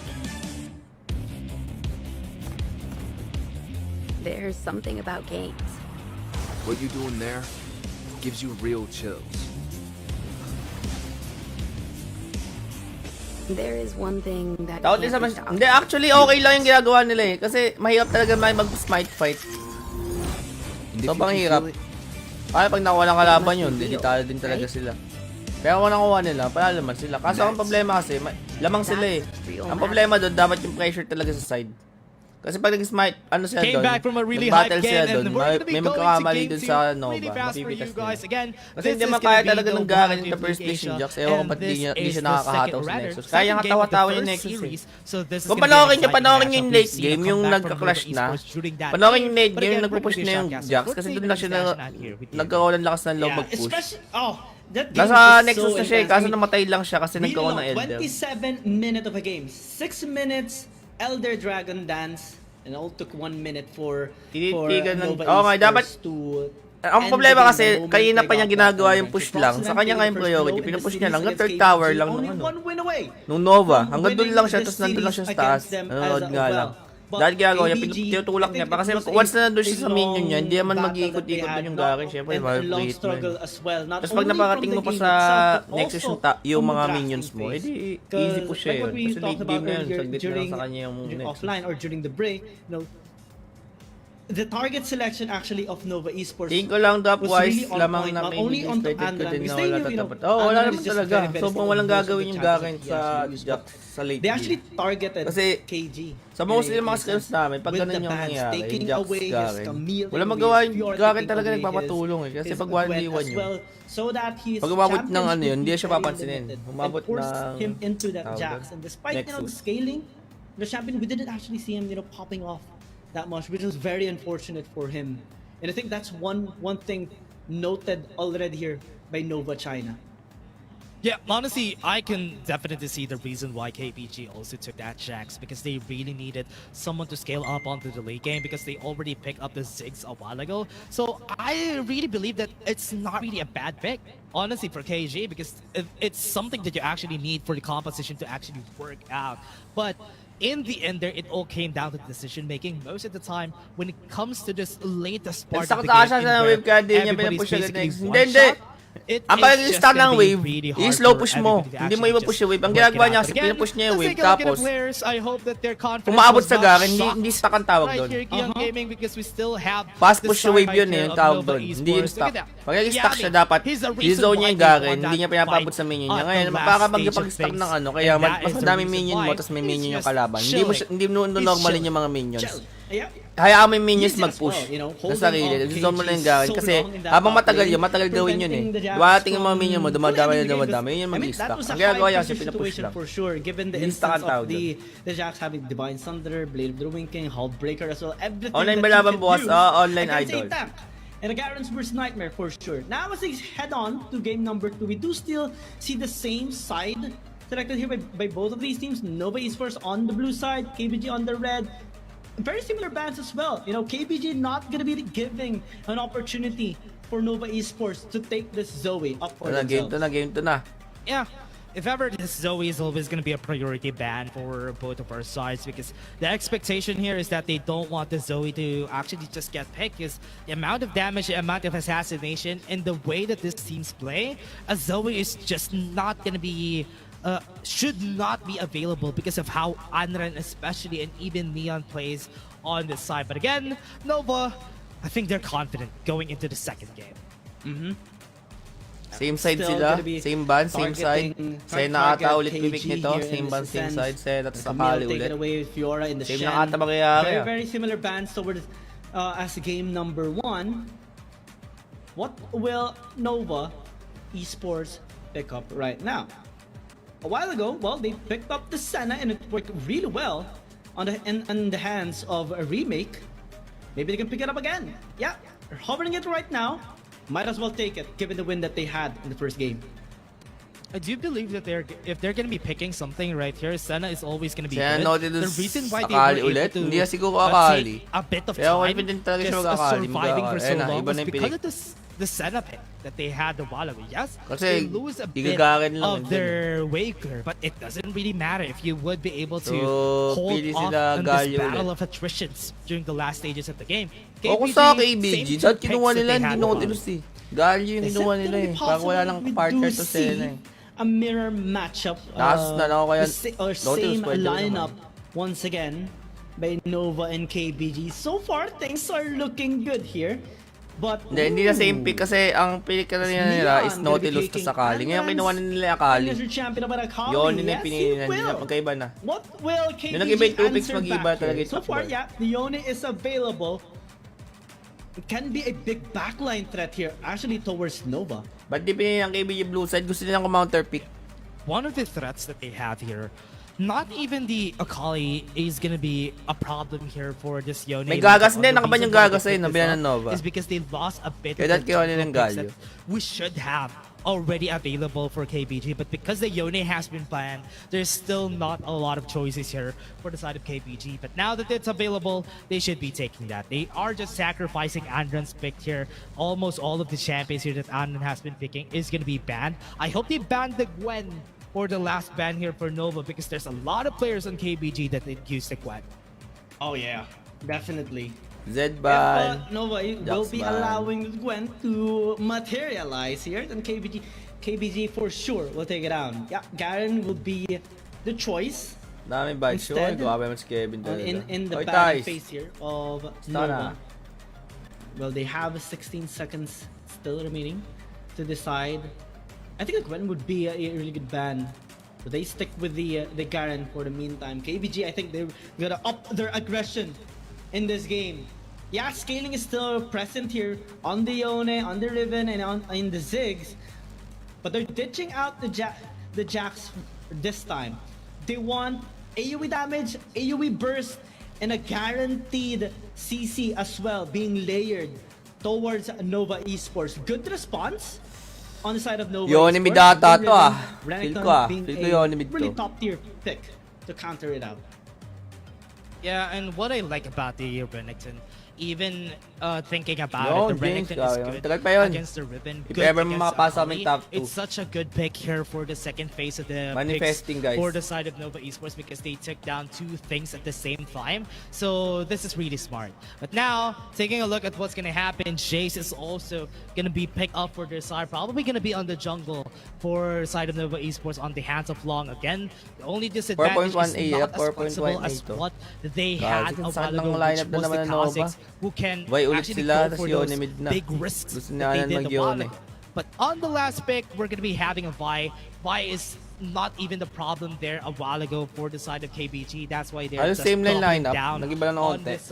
There's something about games. what you're doing there gives you real chills. There is one thing that Takot din can't sa be stopped. Hindi, actually okay lang yung ginagawa nila eh. Kasi mahirap talaga mag-smite fight. And if you Sobrang can hirap. feel it, Kaya pag nakuha ng kalaban yun, It must be ditalo real, din talaga right? sila. Kaya kung nakuha nila, panalo naman sila. Kaso ang problema kasi, lamang sila eh. real Ang magic. problema doon, dapat yung pressure talaga sa side. Kasi pag nag-smite, ano sila Came doon, back from a really nag-battle hype sila game, doon, and we're going to be may going to magkakamali game doon 2 sa Nova. really fast for Mapipitas you nila. guys. Again, Kasi this hindi is man gonna kaya be talaga the ng Garen World in the first League place yung Asia, Jax. Ewan ko and ba't di this siya is the nakakahataw second sa rather, Nexus. second Kaya game of the katawa-tawa yung first Nexus eh. series. So this is Kung gonna be an panoorin nyo exciting yung matchup. late We've seen a game, yung comeback from nagka-clash Nova na. Esports during that Panoorin game. yung late But game, again, yung we're nagpo-push gonna na be yung shoutcasting. Jax. We're Kasi gonna doon be lang siya stashing out here with you. nagkaroon ng lakas ng loob Yeah, mag-push. especially, that game Nasa was Nexus so na siya eh, intense. kaso I mean, namatay lang siya kasi really nagkaroon ng long, Elder. 27 minutes of a game. 6 minutes Elder Dragon Dance, and all took 1 minute for Tinitigan ng- Nova Oo nga, dapat- Esports to Ang end problema the game kasi, the moment kanina they pa niya got ginagawa that yung push advantage. lang. Fox Sa and kanya nga yung Taylor priority. first blow in the Pinupush niya series lang. Hanggang against third KBG, tower lang only nung ano. one win away Nung Nova. from Hanggang doon winning lang siya, this tapos nandun lang siya sa series taas. against them Nanonood as nga well. lang. But Dahil ginagawa niya, KBG, tinutulak I niya think pa. Kasi it was once na a nandun siya sa minion niya, hindi naman long mag-iikot-ikot battle doon yung that they Garen. had, Siyempre, and a long mag-hit mo struggle yun. as well. Not Tapos pag only naparating from mo the pa game sa itself, but Nexus also yung from the mga drafting minions mo, phase. edi Because easy push siya like yun. what we Kasi talked late about game na yun, earlier saglit na lang during, sa kanya yung during Nexus. offline or during the break, the target selection actually of Nova Esports Tingin ko lang was dropwise really on lamang point, na not only on expected ko Andran, din because na they wala knew, you know, tatapat. Oo, wala Andran naman is just talaga. very, very Sobrang strong walang in most of gagawin the yung champions Garen that sa he has used, Jax but sa late they game. actually targeted Kasi KG. sa most in yung mga a skills sense, namin, pag with ganun the yung bans, nangyari, taking Jax, away his Garen. Camille, Wala taking magawa away yung Fjord, Garen taking talaga away nagpapatulong eh. Kasi his pag Gwen 1v1 as yun. well, so that his Pag umabot ng champions ano yun, would hindi be siya very papansinin. limited, Umabot and forced ng him into that tawag Jax. doon? And despite Nexus. scaling, the champion, we didn't actually see him popping off that much, which was very unfortunate for him. And I think that's one thing noted already here by Nova China. Yeah, honestly, I can definitely see the reason why KBG also took that chance, because they really needed someone to scale up onto the late game because they already picked up the Ziggs a while ago. So I really believe that it's not really a bad pick, honestly, for KG, because it's something that you actually need for the composition to actually work out. But in the end there, it all came down to decision making most of the time when it comes to this latest part of the Sakta siya game in sa where wave kaya di niya everybody's pinupush agad basically next. one Hindi. shot. It Ang is just pag-start gonna ng be wave, really hard i-slow for push mo. everybody to Hindi mo actually i-push yung wave. Ang just ginagawa work it niya out. kasi Again, pinupush niya yung let's wave. take a look at the Tapos, players. I hope that their confidence umabot was sa not Garen, hindi shocked stuck ang tawag right doon. here, Young Gaming, because we still have Fast the push yung wave side yun eh, here yung of tawag Nova doon. Hindi yung Esports. stuck. Look at that. Pag nag-stuck siya, dapat He's the reason i-zone niya why yung they Garen, won hindi niya that pinapabot fight sa minion niya. at the Ngayon, last baka stage of mag-stuck things. ng ano, kaya And that mas is the madami reason minion mo, why tapos may he's minion yung just kalaban. chilling. Hindi mo normalin yung mga minions. Yeah. Hayaan mo yung minions Easy as mag-push well, you know, na holding sarili. off Zone mo lang yung KG Garen. so Kasi long in that habang top matagal lane, yun, matagal gawin yun eh. preventing the Japs Dumating yung mga from minion mo, pulling dumadami into na the game. dumadami. Yun yung I mean, mag-stuck. that was a Ang ginagawa high niya, siya pressure pinapush situation lang. for sure, given the Hindi stuck instance ang tawag of the Jax having Divine Thunder, Blade of the Ruin King, Hullbreaker as well. Everything Online that ba laban, you boss? can use Online against a idol. tank. And a Garen's worst nightmare for sure. Now as they head on to game number 2, we do still see the same side selected here by both of these teams. Nova Esports on the blue side, KBG on the red. Very similar bans as well. You know, KBG not gonna be giving an opportunity for Nova Esports to take this Zoe up for themselves. Game to na. Yeah, if ever, this Zoe is always going to be a priority ban for both of our sides, because the expectation here is that they don't want the Zoe to actually just get picked, because the amount of damage, the amount of assassination, and the way that this teams play, a Zoe is just not going to be should not be available because of how Anran especially and even Neon plays on this side. But again, Nova, I think they're confident going into the second game. Same side Still sila, gonna be same ban, same side. Sena ata ulit pipik nito, same ban, same side. Sena at Sakali Take it ulit. away with Fiora in the Same Shen. lang ata mangyayari. Very, very similar bans towards as game number 1. What will Nova Esports pick up right now? A while ago, well, they picked up the Senna and it worked really well on the hands of a remake. Maybe they can pick it up again. Yeah, they're hovering it right now. Might as well take it, given the win that they had in the first game. I do believe that if they're gonna be picking something right here, Senna is always gonna be Kaya good. Nautilus The reason why they akali were ulit, able to hindi na siguro akali. take a bit of Kaya time confident talaga siya just mag-akali, surviving for so mag-akali. long Iba was na yung because pinik. of the Senna pick that they had a while ago. Yes, Kasi they lose a bit igagarin lang of yun. their Waker, but it doesn't really matter if you would be able to So, hold pili off sila on this Galio battle ulit. of attritions during the last stages of the game. O kung sa same KBG, two dahil kinuha picks that nila, they hindi had Nautilus eh. Galio yung Is it kinuha gonna nila be eh. Parang wala possible nang we partner do to see Sena eh. a mirror matchup, Taas na lang ako kaya or Nautilus same pwede rin lineup once again by Nova and KBG. So far, things are looking good here. But Hindi na same pick kasi ang pick na nila is Nautilus to Sakali. Ngayon kinuha na nila Akali. Yun, yun yung pinili na nila. Magkaiba na. What will KBG Yung nag-iba yung two picks, answer mag-iba back talaga here? yung So far, takbo. yeah, the Yone is available. It can be a big backline threat here, actually towards Nova. Ba't di pinili ang KBG blue side? Gusto nilang counter pick. One of the threats that they have here, not even the Akali is gonna be a problem here for this Yone. May gagas Because din, the nakaban reason yung why gagas they ayun, picked nabilan this ng up Nova. is because they lost a bit Kaya of dahil the kinuha jungle nilang picks Galio. that we should have already available for KBG, but because the Yone has been planned, there's still not a lot of choices here for the side of KBG. But now that it's available, they should be taking that. They are just sacrificing Andron's pick here. Almost all of the champions here that Andron has been picking is going to be banned. I hope they ban the Gwen for the last ban here for Nova, because there's a lot of players on KBG that did use the Gwen. Oh yeah, definitely. Zed ban. Nova will Jax be ban. allowing Gwen to materialize here, then KBG for sure will take it down. Yeah, Garen will be the choice Dami ban. Sure, Instead, grabe naman si Kevin talaga. in the Oy, bad Thais. phase here of Stana. Nova. Well, they have 16 seconds still remaining to decide. I think a Gwen would be a really good ban. But they stick with the Garen for the meantime. KBG, I think they're gonna up their aggression in this game. Yeah, scaling is still present here on the Yone, on the Riven, and in the Ziggs. But they're ditching out the Jax this time. They want AoE damage, AoE burst, and a guaranteed CC as well being layered towards Nova Esports. Good response. on the side of Nova Yoni mid Esports, ata Green to, ah. Ribbon, Feel Renekton ko, ah. being Feel ko a Yoni mid really to. top tier pick to counter it out. Yeah, and what I like about the Renekton, even thinking about Yo, it, the James, Renekton is grabe. good Tagal pa yun. against the Ribbon. If Good ever against makapasa Akali. kami top 2. It's such a good pick here for the second phase of the Manifesting, picks guys. for the side of Nova Esports because they took down 2 things at the same time. So this is really smart. But now, taking a look at what's going to happen, Jace is also going to be picked up for their side. Probably going to be on the jungle for the side of Nova Esports on the hands of Long again. The only disadvantage 4.1 is not as 4.1 flexible as to. what they had a Saan while lang ago, lineup which na was naman the ng Nova? Kha'Zix, who can Way ulit actually sila, go tas for Yone those mid na. big risks Gusto that they niya did a while mag-Yone. ago. But on the last pick, we're going to be having a Vi. Vi is not even the problem there a while ago for the side of KBG. That's why they're Halos just same line doubling lineup. down Nag-iba lang ng on konti. this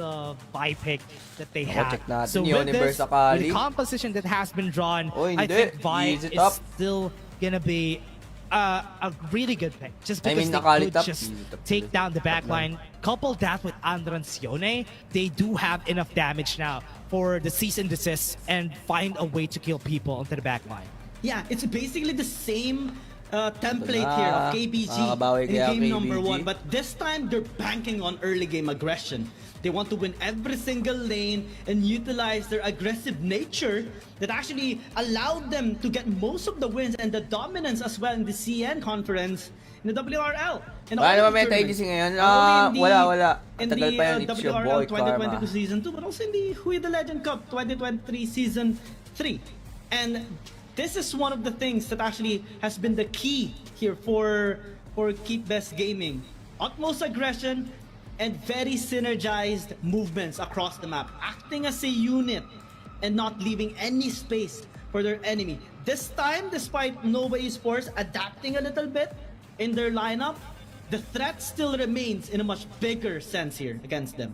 Vi pick that they Ako, have. check natin. So Yone with this, versus Akali. with the composition that has been drawn, Oh, I hindi. think Vi Easy is top. still going to be a really good pick. Just I because mean, they Akali could top. just Easy top take sila. down the Top back line. Couple that with Andrancione, they do have enough damage now for the cease and desist and find a way to kill people onto the back line. Yeah, it's basically the same template Ito na. here of KBG Makakabawi in kaya game number KBG. 1. But this time, they're banking on early game aggression. They want to win every single lane and utilize their aggressive nature that actually allowed them to get most of the wins and the dominance as well in the CN conference in the WRL. And Wala all naman the Meta tournaments. ADC ngayon. Not only in Wala. In Matagal the pa yan. It's your WRL boy, 2022 Karma. Season 2, but also in the Hui the Legend Cup 2023 Season 3. And this is one of the things that actually has been the key here for Keep Best Gaming. Utmost aggression and very synergized movements across the map, acting as a unit and not leaving any space for their enemy. This time, despite Nova Esports adapting a little bit in their lineup, the threat still remains in a much bigger sense here against them.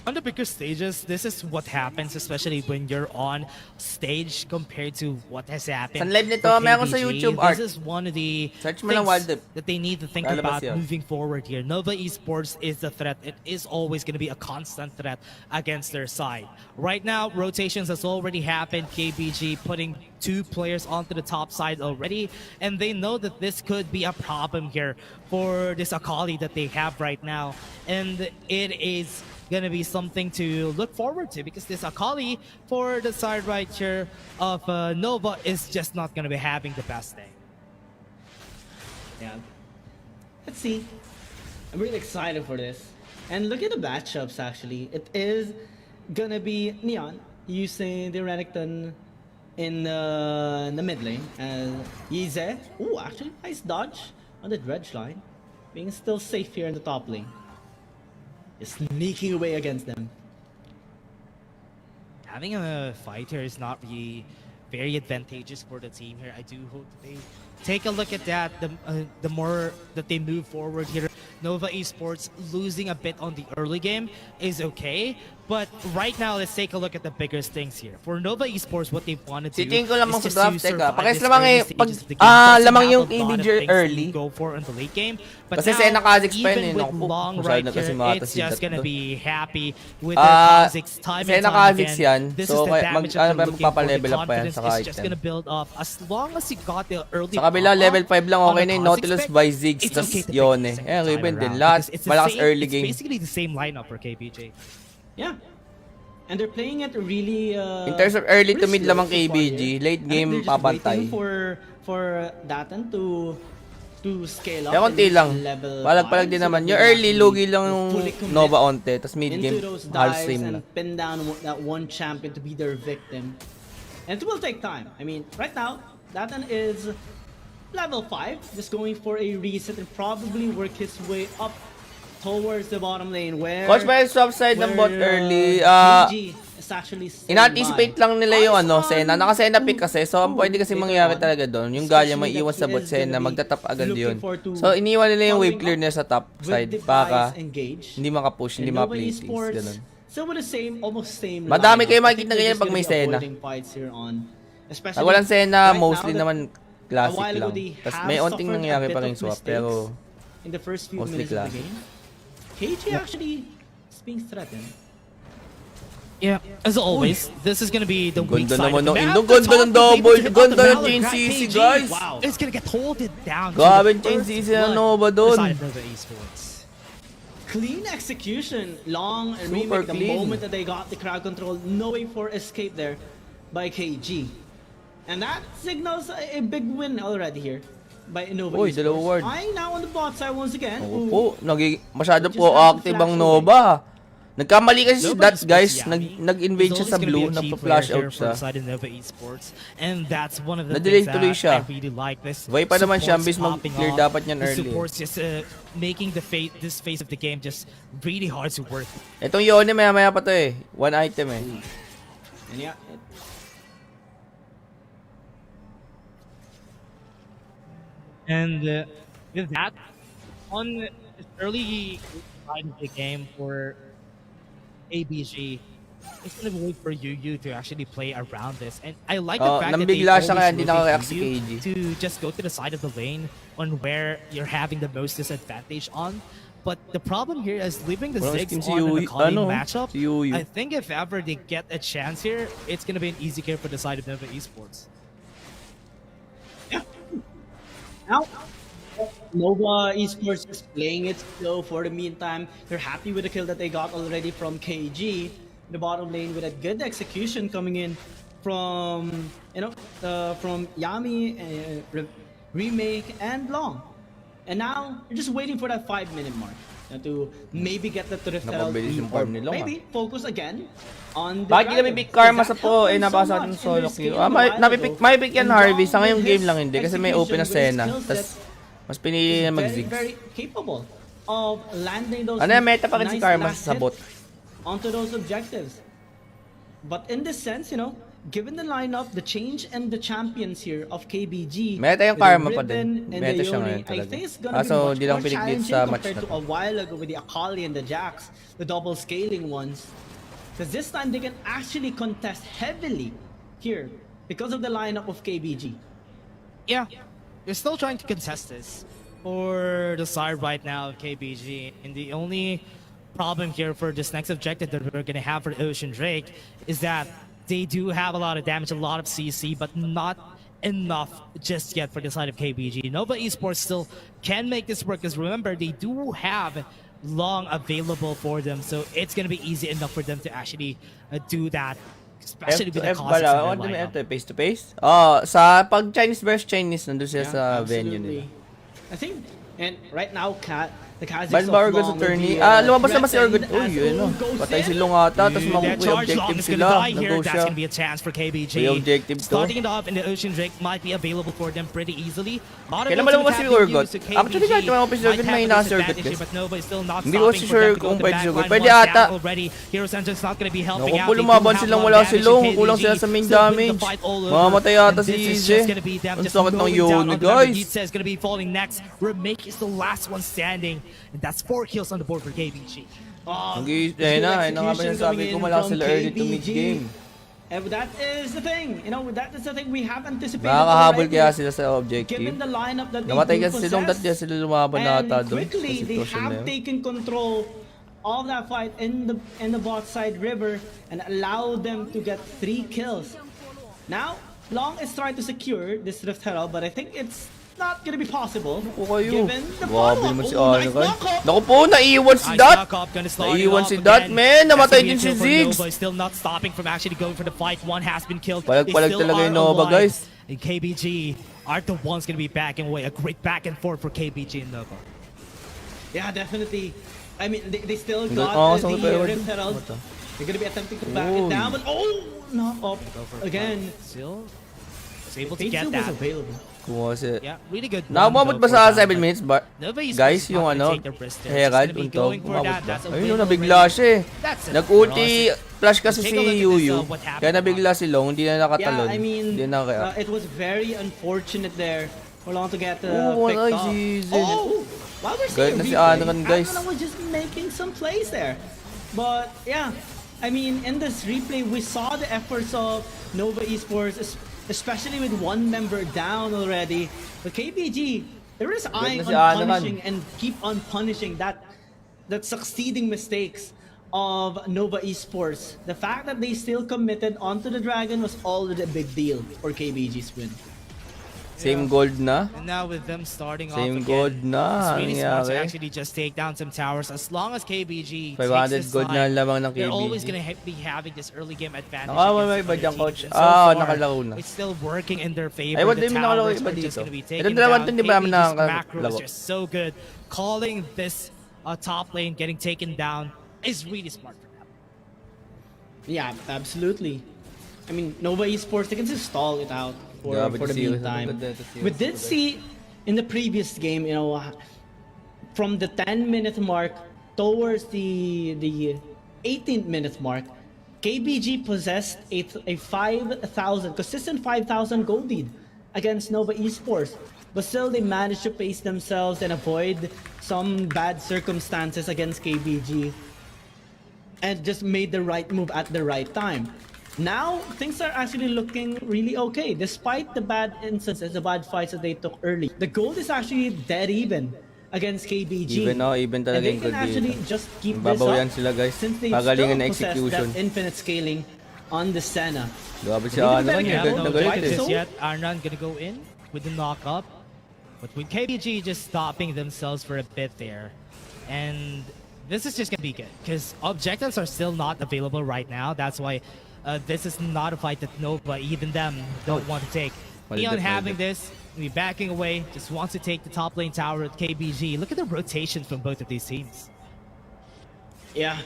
On the bigger stages, this is what happens, especially when you're on stage compared to what has happened. Saan live nito? for Meron ko sa KBG. YouTube, Art. This is one of the Search mo lang Wild Dip. that they need to think Lalabas about yun. moving forward here. Nova Esports is the threat. It is always going to be a constant threat against their side. Right now, rotations has already happened. KBG putting 2 players onto the top side already, and they know that this could be a problem here for this Akali that they have right now, and it is gonna be something to look forward to because this Akali for the side right here of Nova is just not gonna be having the best day. Yeah. Let's see. I'm really excited for this. And look at the matchups actually. It is gonna be Neon using the Renekton in the mid lane. And Yize. Ooh, actually nice dodge on the dredge line. Being still safe here in the top lane. Just sneaking away against them. Having a fighter is not really very advantageous for the team here. I do hope that they take a look at that. The more that they move forward here, Nova Esports losing a bit on the early game is okay. But right now, let's take a look at the biggest things here. For Nova Esports, what they want to do Titingin ko lamang is just sa draft, to teka. survive Pakis this lamang early eh, pag stages of the game. Doesn't lamang have yung a lot of KBG things early. to go for in the late game. But Kasi now, sa Kha'Zix pa yun eh, even with naku po. Long Masyado right na kasi here, mga it's tasigat just gonna doon. be happy with their Kha'Zix time and time Kha'Zix again. yan. This So, is the kaya damage ano that ba, they're looking for. The magpapalevel up pa yan confidence sa is item. just gonna build up. As long as you got the early Sa kabila, pop-up level 5 lang on okay a na yung Kha'Zix Nautilus pick, by Ziggs, it's tas okay to pick Yone. the second Eh, time Riven din. around Lahat, because it's the malakas same- early it's game. basically the same lineup for KBJ. Yeah. And they're playing it really In terms of early to pretty mid slow lamang so far KBG, here. late I think game they're just papantay. waiting for Datan to scale up. Kaya konti and lang. level Palag-palag 5 din so naman. that Yung they early, actually lugi lang yung fully commit Nova onte. Tapos mid into game, those half dives stream and na. pin down that one champion to be their victim. And it will take time. I mean, right now, Datan is level 5, just going for a reset and probably work his way up towards the bottom lane where Coach, may swap side ng bot early. KG is actually In-anticipate lang nila yung ano, Sena. Naka-Sena pick kasi. So, ang Ooh, pwede kasi later mangyari on. talaga doon. Yung Galya may Especially iwan that sa he bot is Sena. gonna be Magtatap agad looking yun. forward to So, iniwan nila yung wave following clear up niya sa top with side. the Baka buys engaged. hindi makapush, hindi And Nova maka-play tease. Esports, Ganun. still with the same, almost same Madami lineup. kayo I makikita think they're ganyan just pag may gonna be Sena. avoiding fights here on, especially Pag walang Sena, right mostly now that naman a classic while ago lang. they Tapos have may onting suffered nangyari a pa bit rin of swap. mistakes Pero in the first few mostly minutes of the classic. game. KG actually is being threatened. Yeah, as always, this is gonna be the weak Ganda side of naman the ng map. Indo. The Ganda top ng was double. able to hit on the Ganda ng Valor Chain Grab CC, AG. guys. Wow. It's gonna get holded down. to Grabe the yung Chain first CC na blood Nova for the doon. side of Nova Esports. Clean execution, long and Super remake. The clean. moment that they got the crowd control, no way for escape there by KG. And that signals a big win already here by Nova Uy, Esports. dalawa ward. Eyeing now on the bot side once again. Oo Ooh. po, masyado Just po have to active flash ang away. Nova. Nagkamali kasi si Nova Dot, Esports guys. Yami Nag-invade is siya always sa gonna blue, be a key nagpa-flash player out here siya. for the side of Nova Esports, and that's one of the Na-delay things tuloy that siya. I really like. This Buhay pa naman siya, supports bis popping mag-clear off. dapat niyan The early. supports just making this phase of the game just really hard to work. Itong Yone, maya-maya pa to eh. One item eh. And yeah, And with that, on this early side of the game for ABG, it's gonna wait for Yu to actually play around this. And I like the Oh, fact that they nambigla siya kaya always hindi rotate nakareact si Yu KG. to just go to the side of the lane on where you're having the most disadvantage on. But the problem here is leaving the Walang Ziggs skin si on in Yu- a Kali ano, matchup. si Yu. I think if ever they get a chance here, it's gonna be an easy kill for the side of Nova Esports. now Nova Esports is playing it slow for the meantime. They're happy with the kill that they got already from KG in the bottom lane with a good execution coming in from from Yami, Remake, and Long. And now you're just waiting for that 5-minute mark to maybe get the Rift Herald Napabilis yung or farm ni Long, maybe focus again on the Bakit dragon. napipick Karma sa That po, helped eh them so napasa much ng in solo their kill. scaling a while ago. May pick yan And Harvey, Long sa ngayong with game his lang hindi kasi may open na execution, Senna. with his Tas skillset, mas pinili niya very, mag-zigs. very capable of landing those Ano yan, meta pa rin si nice Karma last sa bot. hits onto those objectives. But in this sense, given the lineup, the change and the champions here of KBG, Meta yung with the Karma pa Ribbon din. and Meta the siya Yone, ngayon I talaga. think it's gonna be So, much di lang more piniklit challenging sa match compared na to to. a while ago with the Akali and the Jax, the double scaling ones. Because this time they can actually contest heavily here because of the lineup of KBG. Yeah, they're still trying to contest this for the side right now of KBG. And the only problem here for this next objective that we're going to have for Ocean Drake is that they do have a lot of damage, a lot of CC, but not enough just yet for the side of KBG. Nova Esports still can make this work because remember, they do have Long available for them, so it's going to be easy enough for them to actually do that. Especially with the F2F costs bala. in their lineup. Face to face? Oh, sa pag Chinese versus Chinese nandun sila sa venue nila. I think, and right now, the Kazakhs Ban ba Orgos attorney? Lumabas naman si Orgos. Uy, yun o. Patay si Long ata, tapos That makukuha charge long objective is gonna sila. die here. Nag-go That's siya. gonna be a chance for KBG. May objective to. Starting it off in the Ocean Drake might be available for them pretty easily. Kailan ba lumabas si Orgot? Actually, kahit lumabas si Orgot, may nasa si Orgot, guys. But Nova is still not Hindi ko stopping si for sure them to go kung to pwede si Orgot. backline. Pwede One's ata. down already. Hero Center's not gonna be helping Naku out. po, They do lumaban have silang one wala si damage Long. to Kulang KBG. sila sa main Still winning the damage. fight all over. Mamamatay yata And si this is Izzy. just gonna be them Ang just sakit ng going down Yone, on the number. guys. Ditsa is gonna be falling next. Remake is the last one standing. And that's 4 kills on the board for KBG. Ayun na nga ba sinasabi ko, malakas sila early to mid-game. And that is the thing, that is the thing we have anticipated. Makakahabol already, kaya sila sa objective. Given the lineup that they Namatay do kasi si Long, possess, dahil sila lumaban na ata and doon. quickly Sa they sitwasyon na have yun. taken control of that fight in the bot side river and allowed them to get 3 kills. Now, Long is trying to secure this Rift Herald, but I think it's not gonna be possible. O kayo. Given the Grabe follow-up. naman si Oh, Ano nice guys. knock-up. Naku po, naiwan si Dot. Naiwan si Dot, man. Namatay din si Ziggs. Still not stopping from actually going for the fight. One has been killed. Palag-palag They still talaga are yung Nova, alive. guys. And KBG are the ones gonna be backing away. A great back and forth for KBG and Nova. Yeah, definitely. I mean, they still Hindi- got sa the pero- Rift Herald. They're gonna be attempting to back it Uy. down, but knock up again. Still was able to Fate get Seal was that. available. Kumuha si... Yeah, really good. Nakamabot ba sa 7 minutes ba? Nova Esports Guys, is yung not gonna ano, take their risk there. Herald, Just gonna be untog, going for umabot that. ba? That's a Ayun, win no, nabigla already. siya eh. That's it. Nag-ulti, flash kasi Take si a look at this, Yuyu. what happened. Kaya nabigla si Long, hindi na nakatalon. Yeah, I mean, Hindi na kaya. it was very unfortunate there for Long to get Oh, picked ay, up. si Zin. Oh, while we're Galit seeing na si replay, Anaran, guys. Anaran was just making some plays there. But yeah, I mean, in this replay, we saw the efforts of Nova Esports, especially with one member down already. But KBG, they're just eyeing na si on Anaran. punishing and keep on punishing that succeeding mistakes of Nova Esports. The fact that they still committed onto the Dragon was already a big deal for KBG's win. Same gold na. And now with them starting off Same again, gold na. it's really smart to Nangyari. actually just take down some towers. As long as KBG 500 takes this gold na side, lamang ng they're always KBG. gonna be having this early game advantage. May against iba the dyan, other coach. teams. And so Ah, far, nakalaro na. it's still working in their favor. Ay, what do The you mean nakalaro towers iba are just dito? gonna be Ito taken dalawa down. din, di ba, namin KBG's nakakalaro? macro is just so good. Calling this top lane getting taken down is really smart for them. Yeah, absolutely. I mean, Nova Esports, they can just stall it out for Grabe the to see. meantime. Maganda to see. We did see in the previous game, you know, from the 10-minute mark towards the 18th-minute mark, KBG possessed a 5,000, consistent 5,000 gold lead against Nova Esports. But still, they managed to pace themselves and avoid some bad circumstances against KBG and just made the right move at the right time. Now, things are actually looking really okay, despite the bad instances, the bad fights that they took early. The gold is actually dead even against KBG. Even talaga and they yung can gold actually dito. just keep this Babawian up sila, guys. since they Pagalingan still na possess execution. that infinite scaling on the Senna. Grabe si Hindi Ano ba rin. talaga Yeah, Ganda no galit objectives eh. yet. Arnan gonna go in with the knock-up. But with KBG just stopping themselves for a bit there. And this is just gonna be good. Because objectives are still not available right now. That's why this is not a fight that Nova, even them, don't want to take. Neon having this, be backing away, just wants to take the top lane tower at KBG. Look at the rotations from both of these teams. Yeah,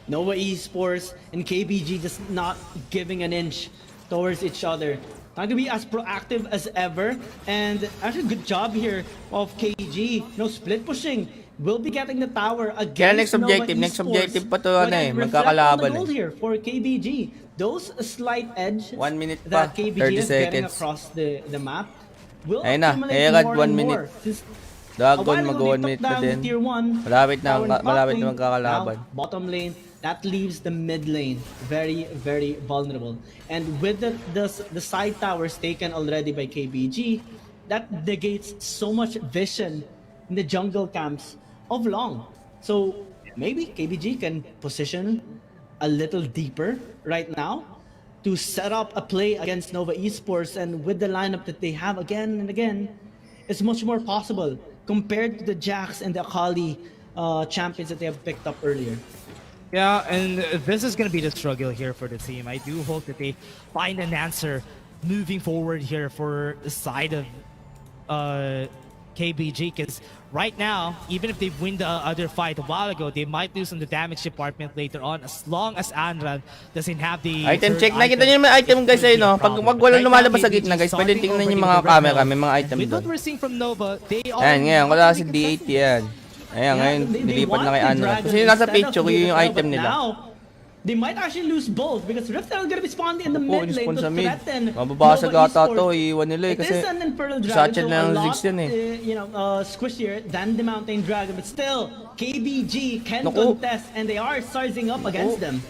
Nova Esports and KBG just not giving an inch towards each other. Not gonna be as proactive as ever, and actually good job here of KG. No split pushing. Will be getting the tower against Kaya next Nova objective, next Esports. objective pa to, But ano eh, again, reflect magkakalaban on the goal eh. here for KBG. Those slight edge 1 minute pa, that KBG 30 is getting seconds. across the map will Ayun na, accumulate Herald, more 1 and minute. more. Since Dragon, a while ago, mag-1 they minute took na down din. Tier 1. Malapit na, Tower in top malapit na lane. magkakalaban. Now, bottom lane, that leaves the mid lane very, very vulnerable. And with the side towers taken already by KBG, that negates so much vision in the jungle camps of Long. So maybe KBG can position a little deeper right now to set up a play against Nova Esports, and with the lineup that they have again and again, it's much more possible compared to the Jax and the Akali champions that they have picked up earlier. Yeah, and this is going to be the struggle here for the team. I do hope that they find an answer moving forward here for the side of KBG, because right now, even if they win the other fight a while ago, they might lose on the damage department later on, as long as Anran doesn't have the Item third check. Nakita item. niyo yung mga item guys Could be ayun no. a Pag problem. wag walang Right lumalabas now, sa gitna guys, KBG pwede starting tingnan niyo yung already mga with the red camera, belt. may mga item With what doon. we're seeing from Nova, they are Ayan, ngayon, wala not si really D80 contested. yan. Ayan, ngayon, nilipat na kay Ano. Kasi yung nasa picture, yun yung item nila. Now, they might actually lose both because Rift are gonna be spawning in the Opo, mid lane in-spawn to sa mid. threaten Mababasag Nova ata Esports. to, iiwan nila eh, It kasi is an Infernal Dragon, satchel so na a ng lot, Ziggs yan eh. squishier than the Mountain Dragon, but still, KBG can Naku. contest and they are sizing up against them.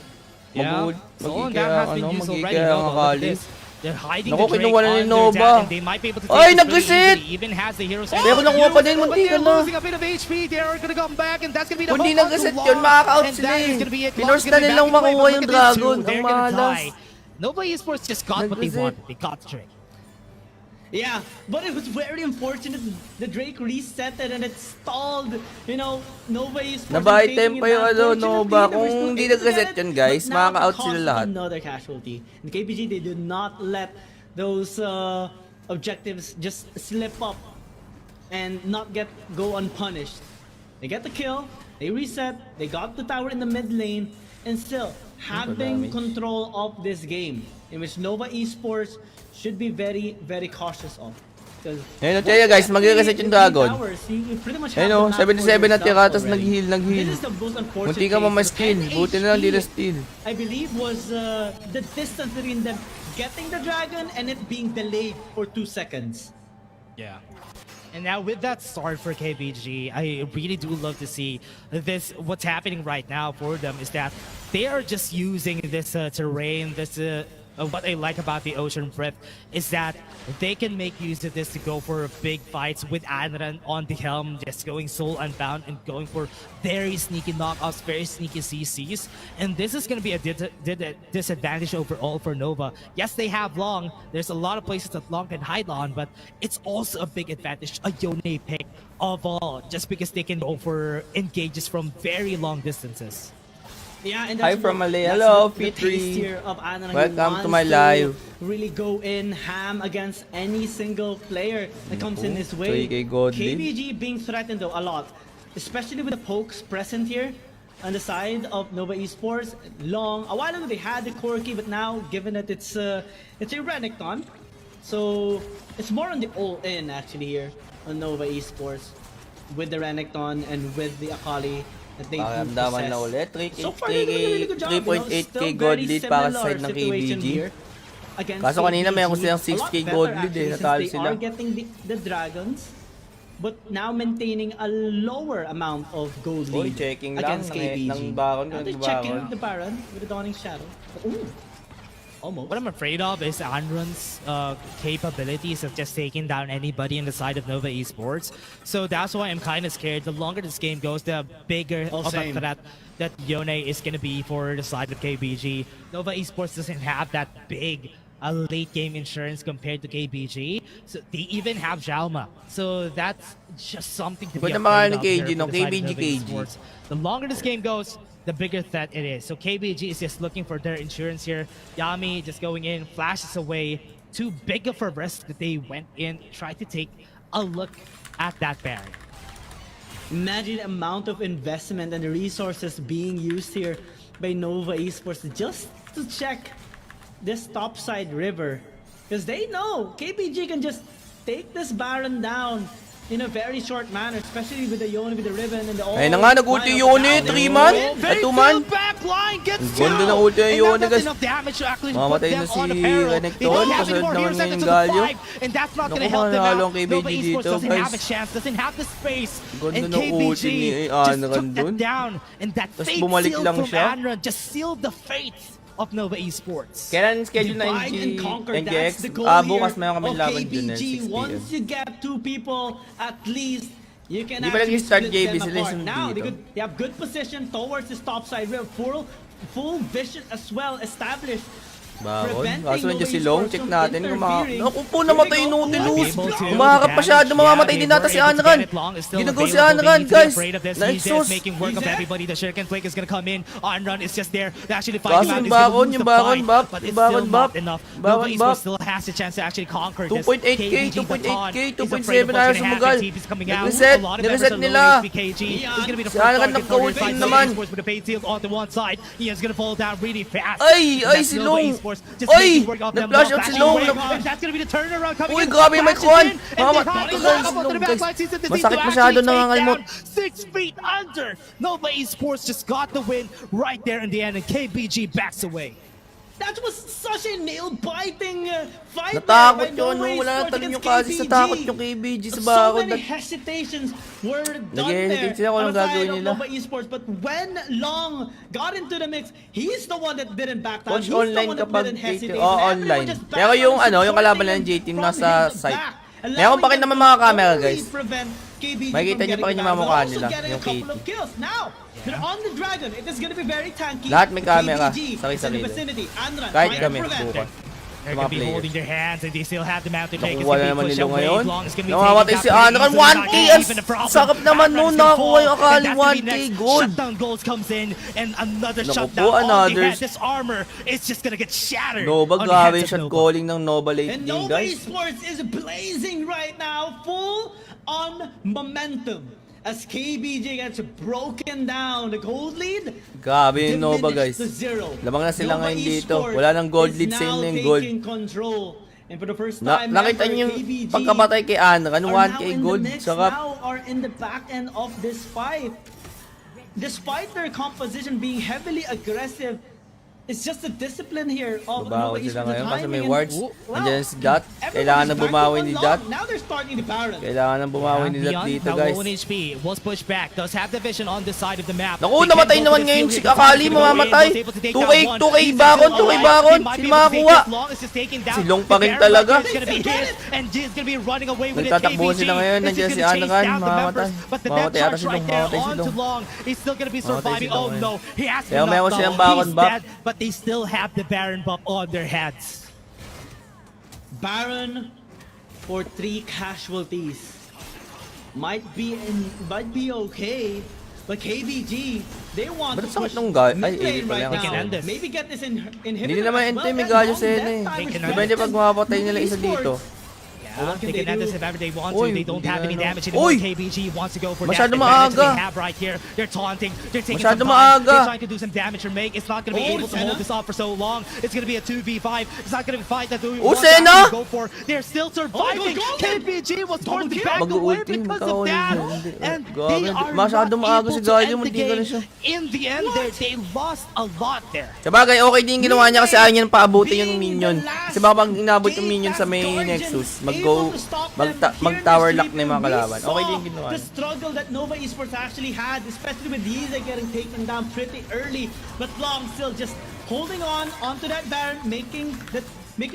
Yeah, so that has been used already. magiging Nova, look at Akali. this. They're hiding Naku, the Drake kinuha na ni on their Nova. Jack, and they might be able to take Ay, this really nag-reset! easily. Even has the heroes. Pero nakuha pa din, But munti they're ka na. losing a bit of HP. They're gonna come back, and that's gonna be the Kung di whole nag-reset to yun, Long. makaka-out And sila that eh. is gonna be it. Pinost Long's na gonna be nilang back in play, makuha but yung look at these Dragon. two. They're Ang gonna malas. die. Nova Esports just got what they Nag-reset. wanted. They got the trick. Yeah, but it was very unfortunate. The Drake reset it and it stalled. You know, Nova Esports. Naba-item pa yung ano, Nova. Unfortunately, they were Kung still di able to nag-reset get it, yun, guys, but now makaka-out it caused sila lahat. Another casualty. In KPG, they did not let those objectives just slip up and not go unpunished. They get the kill, they reset, they got the tower in the mid lane, and still having control of this game, in which Nova Esports should be very, very cautious of. Ayun, at kaya guys, mag-reset yung Dragon. Ayun o, 77 na tira, tapos nag-heal. Munti ka ma-steal, buti na lang di na steal. I believe was the distance between them getting the Dragon and it being delayed for 2 seconds. Yeah. And now with that start for KBG, I really do love to see this. What's happening right now for them is that they are just using this terrain, this what I like about the Ocean Rift is that they can make use of this to go for big fights with Anran on the helm, just going soul unbound and going for very sneaky knockouts, very sneaky CCs. And this is going to be a disadvantage overall for Nova. Yes, they have Long. There's a lot of places that Long can hide on, but it's also a big advantage, a Yone pick of all, just because they can go for engages from very long distances. Yeah, and Hi that's from what- Malay. that's Hello, the P3. taste here of Anna. He Welcome to wants my live. Really go in ham against any single player that comes in his way. 3K gold lead. KBG being threatened though a lot, especially with the pokes present here on the side of Nova Esports. Long a while ago they had the Corki, but now given that it's a Renekton, so it's more on the all-in actually here on Nova Esports with the Renekton and with the Akali. That they do Pakiramdaman na possess. ulit. So far, they're doing a really good job, you know. 3.8k Still gold very lead para sa similar side ng situation KBG. here against Kaso kanina KBG. meron silang A lot 6k better gold lead actually, eh. since Natalo they sila. are getting the dragons, but now maintaining a lower amount of gold Uy, lead checking lang. against KBG. Ng Baron. Now they're Ng checking Baron. the Baron with the Dawning Shadow. Ooh, almost. What I'm afraid of is Anron's capabilities of just taking down anybody on the side of Nova Esports. So that's why I'm kind of scared. The longer this game goes, the bigger of a same. threat that Yone is going to be for the side of KBG. Nova Esports doesn't have that big late game insurance compared to KBG. So they even have Jalma. So that's just something to be Iba na afraid mga of ni here KG, no? for the side of KBG, Nova KG. Esports. The longer this game goes, the bigger threat it is. So KBG is just looking for their insurance here. Yami just going in, flashes away. Too big of a risk that they went in, tried to take a look at that Baron. Imagine the amount of investment and resources being used here by Nova Esports just to check this topside river. Because they know KPG can just take this Baron down in a very short manner, especially with the Yone, with the ribbon, and the all. Ayun na nga, nag-ulti Yone, 3-man, at 2-man. Backline gets Ang ganda ng ulti ng Yone, guys. Mamatay Mamatay na si Renekton, kasunod naman ngayon Galio. And that's not Naku, gonna help them manalo ang out. KBG Nova Esports dito, doesn't guys. have a chance, doesn't have the space. Ganda And ng ulti ni KBG just Anran took that dun. down. And that Tas fate bumalik seal lang from siya. Anran just sealed the fate of Nova Esports. Kailan schedule na Divide and conquer, NGX? that's the goal Bukas here mayroon kami of laban dun KBG. 6 p.m. Once you get two people, at least you can Di ba actually nag-start split JB them sila apart. yung Now, dito? they have good position towards this top side. We have full vision as well established. Baron. Kaso nandiyan si Nova Long, Esports check from natin. interfering. Naku po, namatay Here we go. Nautilus. Able to Umaharap pa siya, damage. mamamatay Yeah, din they nata were si able to Anran. get it long. It's still Ginagaw si available. Anran, They need to be guys. afraid of this. Nexus. He's making work He's of there. everybody. The Shuriken Flake is gonna come in. Anran is just there to actually fight Kaso him out. yung He's gonna Baron, lose yung the Baron fight, buff, but yung it's Baron still buff. not enough. Baron Nova Esports buff. still has a chance to actually conquer this. 2.8k, KBG, the 2.8k, Baton, is afraid 2.7 of what's na gonna happen. sumugal. TP is coming out. Nireset, A lot of nireset members are low nila. HP. KG is gonna be the Si first Anran target for nagka-ulti this fight. naman. Nova Esports with the paid field on the one side. He is gonna fall down really fast. Ay, And ay, that's si Nova Long. Esports just Ay, making work of them. nag-flash Long out si flashing Long. away. And that's gonna be the turnaround coming Uy, in. grabe yung Flashes Micron. in, and Mama, they have to guys, lock up onto Long, the guys. backline. Season to Masakit season to masyado actually take nangangalmot. down 6 feet under. Nova Esports just got the win right there in the end, and KBG backs away. That was such a nail-biting fight. Natakot there by yun. Nova Nung wala Esports nang yung against kasi sa KBG. takot yung KBG sa So Baron. many hesitations were done Nag-hesitate there sila kung on anong the side gagawin of nila. Nova Esports. But when Long got into the mix, he's the one that didn't back down. Coach He's the online one that kapag didn't hesitate. JT, And everyone online. just backed Pero yung down, ano, yung kalaban supporting ng JT him nasa from his site. back, Meron pa rin allowing naman them mga to camera, only guys. prevent KBG Makikita from niyo pa rin getting yung back, mga but mukha also nila, getting a yung couple KT. of kills. Now, they're on the dragon. It is gonna be very tanky. Lahat may camera. KBG is in the Sarili-sarili. vicinity. Andran Kahit trying to kami, prevent. bukas. They're Mga gonna be players. holding their hands and they still have the mountain take. It's Nakuha gonna na naman be pushed nila away. ngayon. Long is gonna be Namamatay taking si that Anran. pretty 1K, easily. ang Even the problem. sakap naman Anran nun. is gonna Nakakuha fall, yung Akali, and that's gonna be 1K next. gold. Shutdown goals comes in and another Naku shutdown. po, All they another. had, this armor is just gonna get shattered. Nova, on the grabe hands yung of shot Nova. calling ng Nova late And game, Nova guys. Esports is blazing right now, full on momentum. As KBG gets broken down, the gold lead Grabe yung Nova, guys. diminished to 0. Lamang na sila Nova ngayon dito. Esports Wala nang gold is lead sa now inyo yung gold. taking control. And for the first Na, time nakita ever, niyo yung KBG pagkapatay kay Anran, are now 1K in the gold. mix, Sarap. now are in the back end of this fight. Despite their composition being heavily aggressive, It's just the discipline here of Babawan Nova sila Esports, the ngayon kasi may timing, wards. well, Nandiyan si Dot. everybody's Kailangan na back to bumawi one ni long. Dot. Now they're starting the Baron. Kailangan na bumawi ni Dot Beyond dito, now guys. 1 HP was pushed back. Does have the vision on the side of the map. Naku, namatay naman ngayon si Akali, mamamatay. 2K Baron, 2K Baron. Sino makakuha? Silong pa rin talaga. Nagtatakbo sila ngayon. Nandiyan si Anakan, mamamatay. Mamamatay ata silong, mamamatay silong. He's still gonna be surviving. silong Oh no, he has Kaya enough meron though. silang Baron He's buff. dead, but they still have the Baron buff on their heads. Baron for 3 casualties. Might be okay, but KBG, they want Ba't to sakit push nung guy? mid Ay, lane pala right yung They can end now. this. Maybe get this inhibitor Hindi naman as ente, well, may and Galio long Sena death eh. time is Depende pag mapapatay nila isa dito. Yeah, they can end this if ever they want Oy, to. They don't hindi have na any ano. damage anymore. Oy! KBG wants to go for Masyado that advantage maaga. they have right here. They're taunting. They're taking Masyado some time. maaga. They're trying to do some damage or make. It's not going to be Oh, able to Sena. hold this off for so long. It's going to be a 2v5. It's not going to be a fight that we Oh, want to Sena! actually go for. They're still surviving. Oh, KBG was forced to kill. back away Mag-ulti, because of magkakauli that. siya. Hindi. And Grabe, they are masyado not maaga able si to Galio, end the munti ka na game. siya. In the end, they lost a lot there. Sabagay, okay din yung ginawa niya kasi ayaw niya paabutin yung minion. Kasi baka pag inabot yung minion sa may Nexus, mag-tower lock na yung mga kalaban. Okay din yung ginawa The niya. struggle that Nova Esports actually had, especially with Yize getting taken down pretty early, but Long still just holding on onto that Baron, making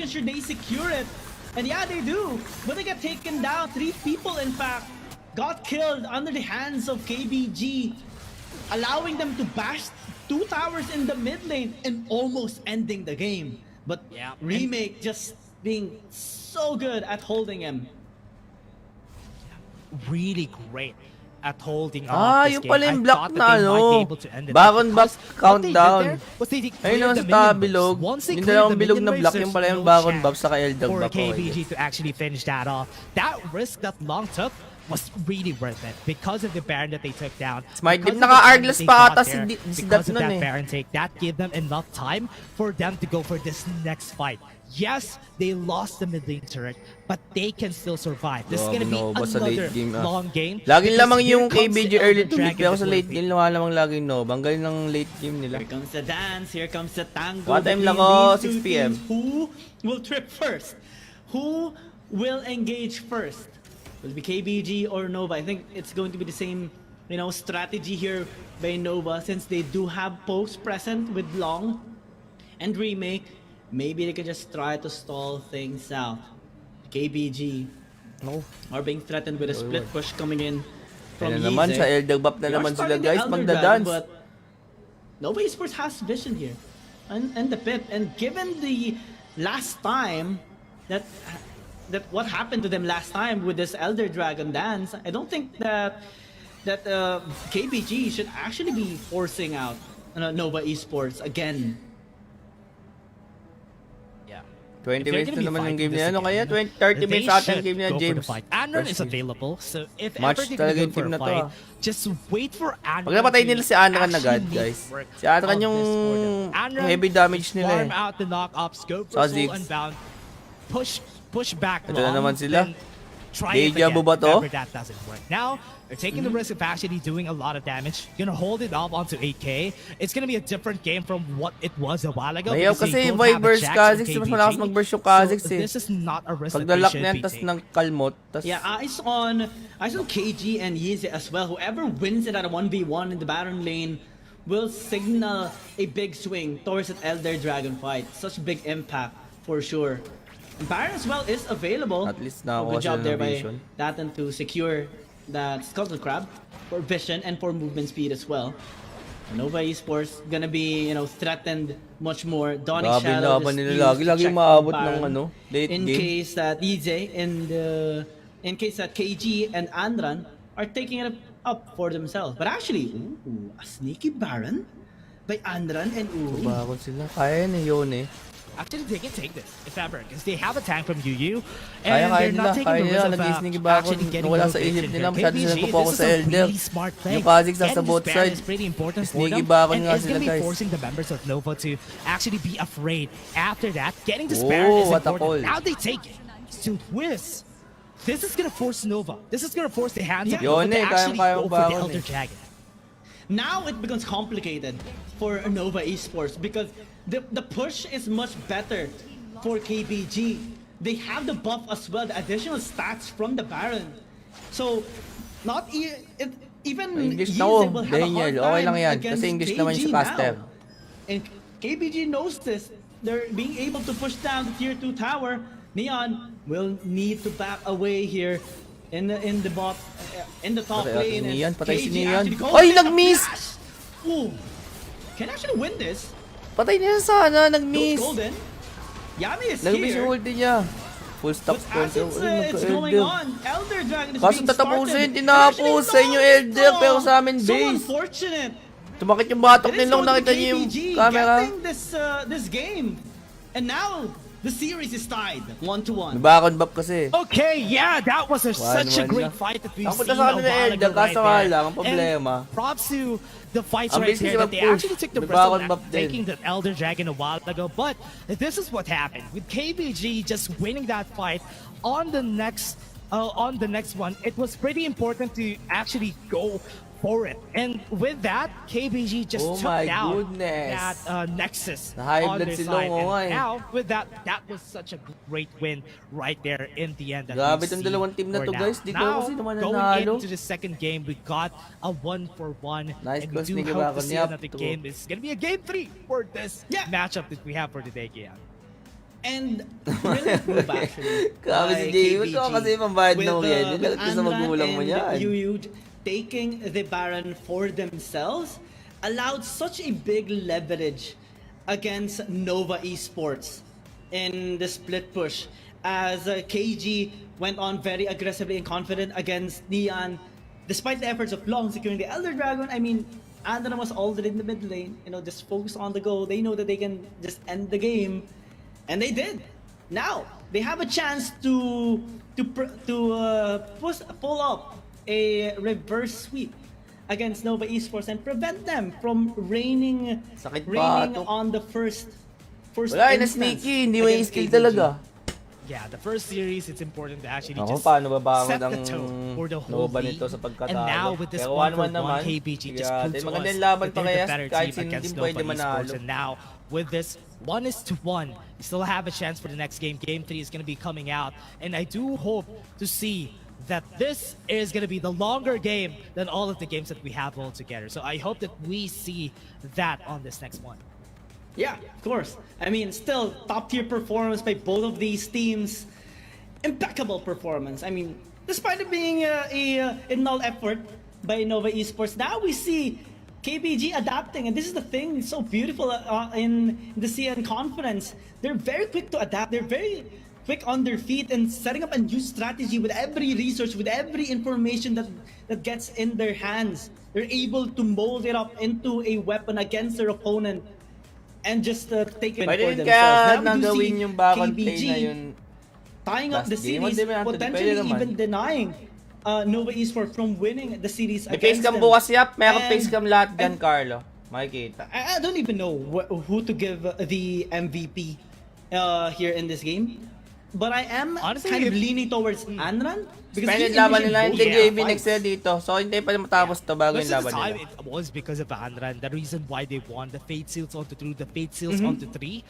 sure they secure it. And yeah, they do. But they get taken down. 3 people, in fact, got killed under the hands of KBG, allowing them to bash 2 towers in the mid lane and almost ending the game. But Yeah, Remake just being so good at holding him. Really great at holding off this Yung game. pala yung I block thought na that they might be ano. able to end it. Baron Because buff what they did countdown. there was they Ayun cleared naman the sa minion tabilog. waves. Once they Yung cleared dalawang the bilog minion na waves, block, there's yung pala yung no Baron chance buff sa Elder for buff. Okay. KBG to actually finish that off. That risk that Long took was really worth it because of the Baron that they took down. Smite Because Deep, of the time naka-Argless that they pa got ata there, si because Dat of that nun eh. Baron take, that gave them enough time for them to go for this next fight. Yes, they lost the mid lane turret, but they can still survive. This is Grabe, gonna be Nova sa late another game, long game. Laging because lamang here yung comes KBG the early Elder to mid, Dragon pero that sa will late be- game, lumalamang laging Nova. Ang galing ng late game nila. Here comes the dance, here comes the tango. What time between lang ako? these 6 two PM. teams. Who will trip first? Who will engage first? Will it be KBG or Nova? I think it's going to be the same, strategy here by Nova, since they do have post present with Long and Remake. Maybe they could just try to stall things out. KBG No. are being threatened with a split push coming in from Kaya naman, Yize. sa Elder buff na They are naman sila starting the guys, Elder magda-dance. Dragon, but Nova Esports has vision here, and the pit. And given the last time that what happened to them last time with this Elder Dragon dance, I don't think that KBG should actually be forcing out Nova Esports again. 20 If they're minutes gonna na be naman yung fighting game this niya. Ano kaya? again, 30 they minutes ata should yung game niya, go for James. the fight. Anron is First game. available, so if Match ever they're talaga gonna yung go for team a na to, fight, ah. just wait for Anron. Pag napatay to nila si Anran actually agad, make guys. work Si Anran of yung this for them. Anran, heavy damage nila farm eh. out the knock-ups, go Sa for full Ziggs. unbound, push back Ito na long, naman sila. then try it Deja again vu ba if to? ever that doesn't work. Now, they're taking the risk of actually doing a lot of damage. Gonna hold it off onto 8K. It's gonna be a different game from what it was a while ago. Mayaw because they kasi don't have a Vibers Jax Kha'Zix, or mas KBG. malakas mag-burst yung Kha'Zix So eh. this is not a risk Pag that they nalak should na yan, be tas taking. ng kalmot, tas... Yeah, eyes on KG and Yize as well. Whoever wins it at a 1v1 in the Baron lane will signal a big swing towards that Elder Dragon fight. Such big impact for sure. And Baron as well is available. At least nakakuha Good job sila there ng by vision. Datan to secure that Scuttle Crab for vision and for movement speed as well. Nova Esports gonna be, threatened much more. Donning Grabe Shadow laban just nila used lagi. to Lagi check umaabot Baron ng late in game. case that Yize and in case that KG and Anran are taking it up for themselves. But actually, a sneaky Baron by Anran and Bakit sila? Kaya na yun eh. Actually, they can take this if ever, because they have a tank from Yu Kaya and they're nila. not taking Kaya the nila. risk of Nag-sneaky ba ako? actually getting Wala sa rotation isip here. nila. Masyado sila KBG, nagpo-focus this sa is a Elder. really smart play. Yung Kha'Zix nasa Getting both this Baron side. is pretty important for Sneaky them, bakon and nga it's sila, going to be guys. forcing the members of Nova to actually be afraid. After that, getting this Oh, Baron is what a important. call. Now they take it to twist. This is going to force Nova. This is going to force the hands of Yun Nova to eh, actually kayang-kayang go for the bakon Elder eh. Dragon. Now it becomes complicated for Nova Esports because the push is much better for KBG. They have the buff as well, the additional stats from the Baron. So, even English Yeezy na ako, will have a hard Daniel. Okay lang time yan. against Kasi English naman yung KG caster. now. And KBG knows this. They're being able to push down the tier 2 tower. Neon will need to back away here in the bot, in the top Patay lane. si Neon, patay si KG Neon. actually goes Ay, with the nag-miss! flash. Ooh, can actually win this. Patay niya sana, Goes nag-miss. golden. Yami is Nag-miss yung here. ulti niya. Full stop But as it's going on, Elder Dragon is Kaso being tatapusin, started. tinapos sa inyo Elder, pero sa amin So base. unfortunate. Tumakit yung batok It is nilong, going to nakita niyo yung KBG camera. getting this game. And now, the series is tied 1-1. Nabakon buff kasi. Okay, yeah, that was such a 1-1 great na. fight that we've Ang seen punta a sa kanila while Elder, ago right kaso nga there. lang, ang problema. And props to the fights Ang right bilis there nila that they push. actually took the May risk bakon of buff din. taking the Elder Dragon a while ago. But this is what happened with KBG just winning that fight on the next one. It was pretty important to actually go for it, and with that, KBG just Oh took my down goodness. that Nexus Na-high on blood their si side. Longo nga And eh. now, with that was such a great win right there in the end. That Grabe we've tong seen dalawang team na for to, now. guys. Di ko Now, kasi naman going nanalo. into the second game, we got a 1-for-1, Nice and we cross do ni hope to Gabakon. see Yup, another true. game. It's gonna be a game 3 for this matchup that we have for today, Kian. And brilliant move actually. Grabe si by Jay. KBG. Ito kasi pambayad With, ng yan. with Galit ka sa Anran magulang mo and yan. Yuyud taking the Baron for themselves allowed such a big leverage against Nova Esports in the split push as KG went on very aggressively and confident against Neon. Despite the efforts of Long securing the Elder Dragon, I mean, Anran was already in the mid lane, just focus on the goal. They know that they can just end the game. And they did. Now they have a chance to pull up a reverse sweep against Nova Esports and prevent them from reigning Sakit pa, ito. on the first Wala, na instance sneaky. Hindi may against skill KBG. talaga. Yeah, the first series, it's important to actually Ako, just paano babangon set the ang tone for the whole Nova league. nito sa pagkatalo. And now with this Pero 1-for-1, 1-1 naman, KBG just kaya, proved to maganda us yung laban that pa they're kaya the better kahit team sino against din Nova pwede manalo. Esports. And now with this 1-1, you still have a chance for the next game. Game 3 is going to be coming out, and I do hope to see that this is going to be the longer game than all of the games that we have all together. So I hope that we see that on this next one. Yeah, of course. I mean, still top tier performance by both of these teams. Impeccable performance. I mean, despite it being a null effort by Nova Esports, now we see KBG adapting, and this is the thing so beautiful in the CN conference. They're very quick to adapt. They're very quick on their feet and setting up a new strategy with every research, with every information that gets in their hands. They're able to mold it up into a weapon against their opponent and just take it Pwede for rin themselves. kaya Now we do nagawin see yung bakon play KBG na yun. tying up last the game. series, Hindi man, Anthony, potentially pwede naman. even denying Nova Esports from winning the series May against facecam them. bukas yap, meron And- facecam lahat dyan, Carlo. Makikita. I don't even know who to give the MVP here in this game. But I am Honestly, kind of if- leaning towards Anran because Splendid he laban initiated nila. both Hindi their JV fights. next year dito. So, hindi pa matapos to bago Most yung of the laban time, nila. it was because of Anran. The reason why they won the Fate Seals onto 2, the Fate Seals onto 3.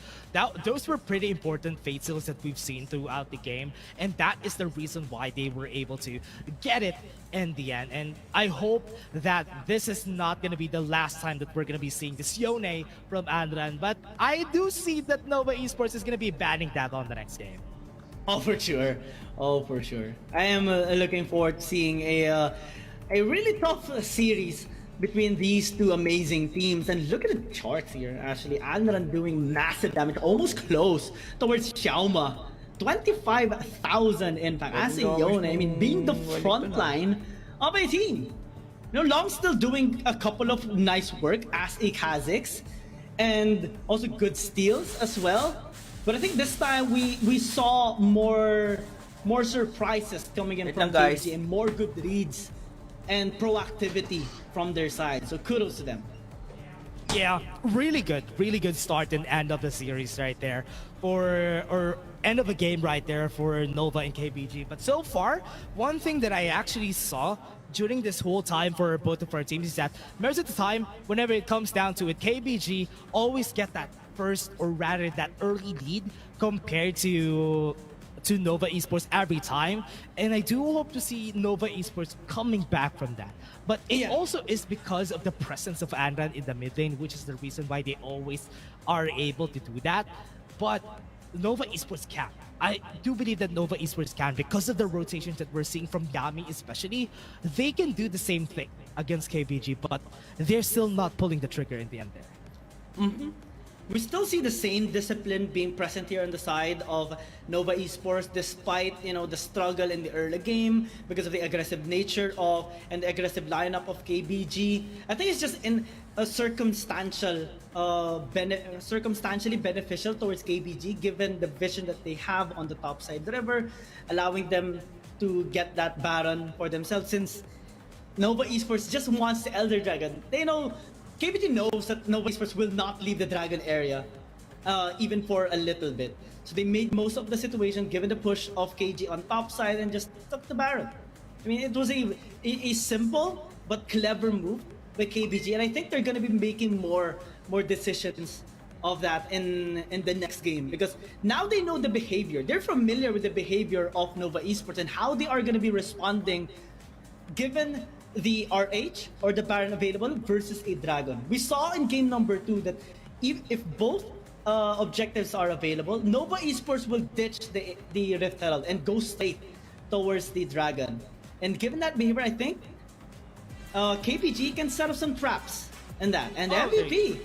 Those were pretty important Fate Seals that we've seen throughout the game. And that is the reason why they were able to get it in the end. And I hope that this is not going to be the last time that we're going to be seeing this Yone from Anran. But I do see that Nova Esports is going to be banning that on the next game. Oh, for sure. Oh, for sure. I am looking forward to seeing a really tough series between these two amazing teams. And look at the charts here, actually. Anran doing massive damage, almost close towards Xiaoma. 25,000 impact. As a Yone, I mean, being the front line of a team. Long still doing a couple of nice work as a Kha'Zix. And also good steals as well. But I think this time we saw more surprises coming in Wait from lang, guys. KBG and more good reads and proactivity from their side. So kudos to them. Yeah, really good start and end of the series right there, or end of a game right there for Nova and KBG. But so far, one thing that I actually saw during this whole time for both of our teams is that most of the time, whenever it comes down to it, KBG always get that first, or rather that early lead compared to Nova Esports every time, and I do hope to see Nova Esports coming back from that. But it also is because of the presence of Andran in the mid lane, which is the reason why they always are able to do that. But Nova Esports can. I do believe that Nova Esports can, because of the rotations that we're seeing from Yami especially. They can do the same thing against KBG, but they're still not pulling the trigger in the end there. We still see the same discipline being present here on the side of Nova Esports, despite, you know, the struggle in the early game because of the aggressive nature of and the aggressive lineup of KBG. I think it's just in a circumstantially beneficial towards KBG, given the vision that they have on the top side of the river, allowing them to get that Baron for themselves. Since Nova Esports just wants the Elder Dragon, they know. KBG knows that Nova Esports will not leave the Dragon area, even for a little bit. So they made most of the situation, given the push of KG on top side, and just took the Baron. I mean, it was a simple but clever move by KBG, and I think they're gonna be making more decisions of that in the next game, because now they know the behavior. They're familiar with the behavior of Nova Esports and how they are gonna be responding, given the RH or the Baron available versus a Dragon. We saw in game number 2 that if both objectives are available, Nova Esports will ditch the Rift Herald and go straight towards the Dragon. And given that behavior, I think KPG can set up some traps in that. And MVP,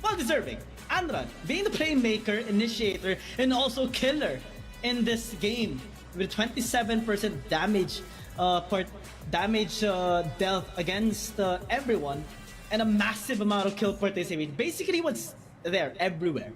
well deserving. Andran being the playmaker, initiator, and also killer in this game with 27% damage dealt against everyone, and a massive amount of kill participation. Basically, he was there everywhere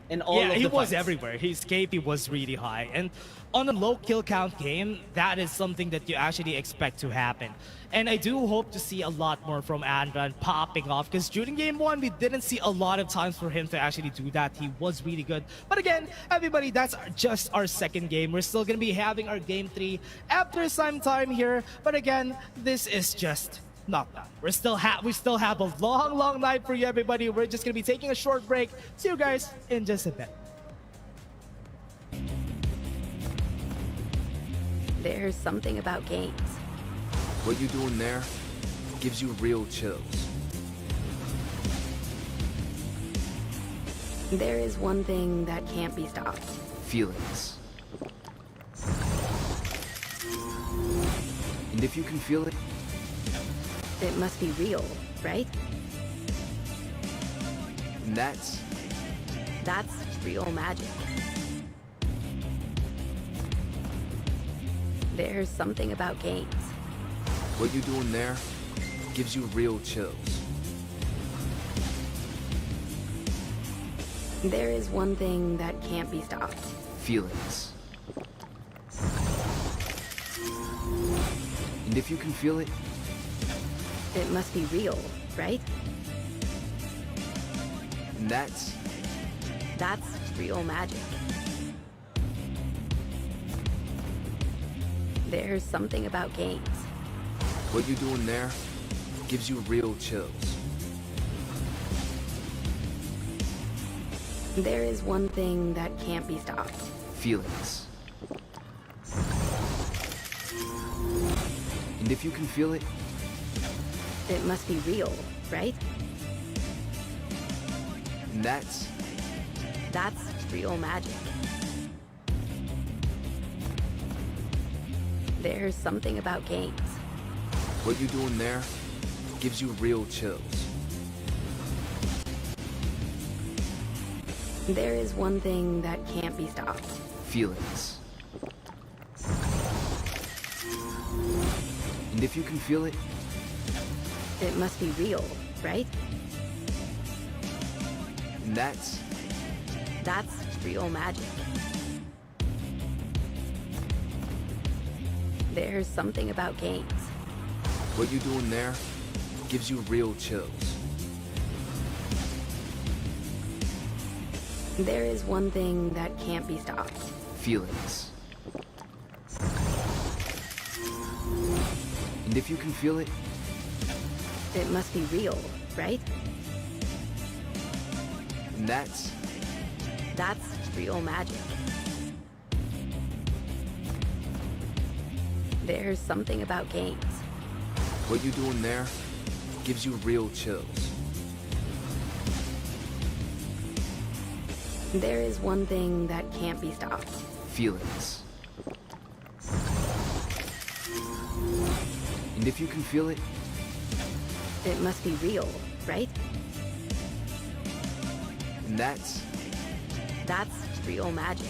in all of the he was fights. everywhere. His KP was really high, and on a low kill count game, that is something that you actually expect to happen. And I do hope to see a lot more from Andran popping off, because during game 1, we didn't see a lot of times for him to actually do that. He was really good. But again, everybody, that's just our second game. We're still going to be having our game 3 after some time here. But again, this is just not done. We still have a long night for you, everybody. We're just going to be taking a short break. See you guys in just a bit. There's something about games. What you're doing there gives you real chills. There is one thing that can't be stopped. Feelings. And if you can feel it, It must be real, right? and that's real magic. There's something about games. what you're doing there gives you real chills. There is one thing that can't be stopped. Feelings. And if you can feel it, It must be real, right? and that's real magic. There's something about games. what you're doing there gives you real chills. There is one thing that can't be stopped. Feelings. And if you can feel it, It must be real, right? and that's real magic. There's something about games. what you're doing there gives you real chills. There is one thing that can't be stopped. Feelings. And if you can feel it, It must be real, right? and that's real magic. There's something about games. what you're doing there gives you real chills. There is one thing that can't be stopped. Feelings. And if you can feel it, It must be real, right? and that's That's real magic. There's something about games. what you're doing there gives you real chills. There is one thing that can't be stopped. Feelings. And if you can feel it, It must be real, right? and that's That's real magic.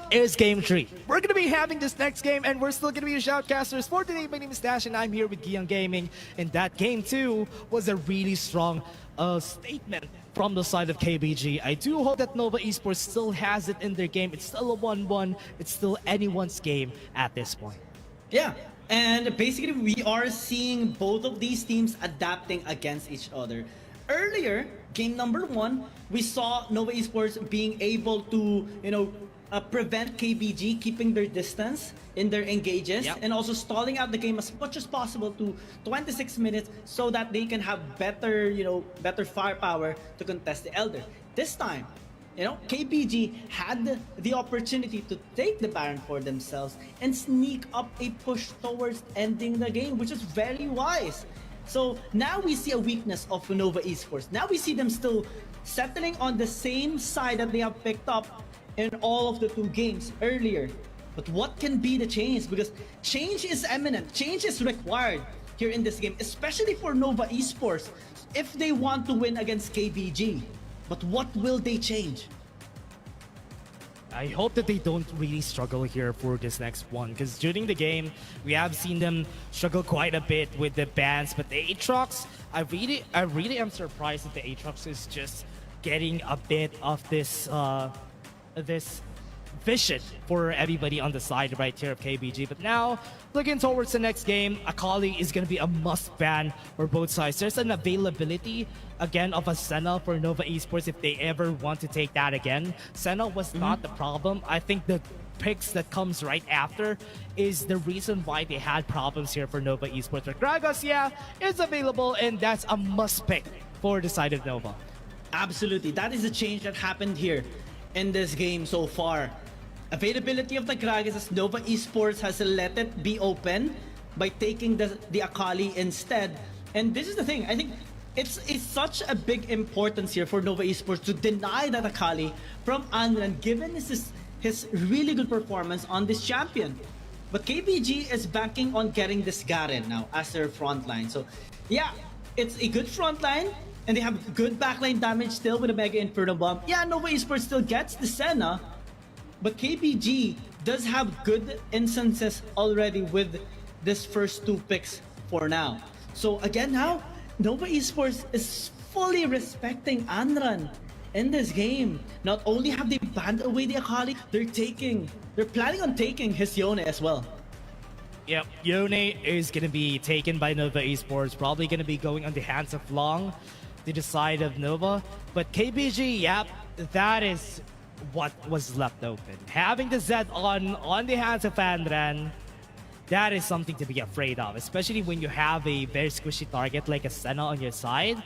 Is game 3. We're going to be having this next game, and we're still going to be the shoutcasters for today. My name is Dash, and I'm here with Gion Gaming. And that game 2 was a really strong statement from the side of KBG. I do hope that Nova Esports still has it in their game. It's still a 1-1. It's still anyone's game at this point. Yeah, and basically we are seeing both of these teams adapting against each other. Earlier, game number 1, we saw Nova Esports being able to, prevent KBG keeping their distance in their engages, Yep. and also stalling out the game as much as possible to 26 minutes so that they can have better firepower to contest the Elder. This time, KBG had the opportunity to take the Baron for themselves and sneak up a push towards ending the game, which is very wise. So now we see a weakness of Nova Esports. Now we see them still settling on the same side that they have picked up in all of the 2 games earlier. But what can be the change? Because change is imminent. Change is required here in this game, especially for Nova Esports if they want to win against KBG. But what will they change? I hope that they don't really struggle here for this next one, because during the game, we have seen them struggle quite a bit with the bans, but the Aatrox, I really am surprised that the Aatrox is just getting a bit of this vision for everybody on the side right here of KBG. But now, looking towards the next game, Akali is going to be a must ban for both sides. There's an availability, again, of a Senna for Nova Esports if they ever want to take that again. Senna was not the problem. I think the picks that comes right after is the reason why they had problems here for Nova Esports. But Gragas, yeah, is available, and that's a must pick for the side of Nova. Absolutely. That is the change that happened here in this game so far. Availability of the Gragas, as Nova Esports has let it be open by taking the Akali instead. And this is the thing, I think it's such a big importance here for Nova Esports to deny that Akali from Anran, given his really good performance on this champion. But KBG is banking on getting this Garen now as their frontline. So yeah, it's a good frontline, and they have good backline damage still with a Mega Inferno Bomb. Yeah, Nova Esports still gets the Senna, but KBG does have good instances already with this first 2 picks for now. So again now, Nova Esports is fully respecting Anran in this game. Not only have they banned away the Akali, they're planning on taking his Yone as well. Yep, Yone is going to be taken by Nova Esports, probably going to be going on the hands of Long to the side of Nova. But KBG, yep, that is what was left open. Having the Zed on the hands of Andran, that is something to be afraid of, especially when you have a very squishy target like a Senna on your side.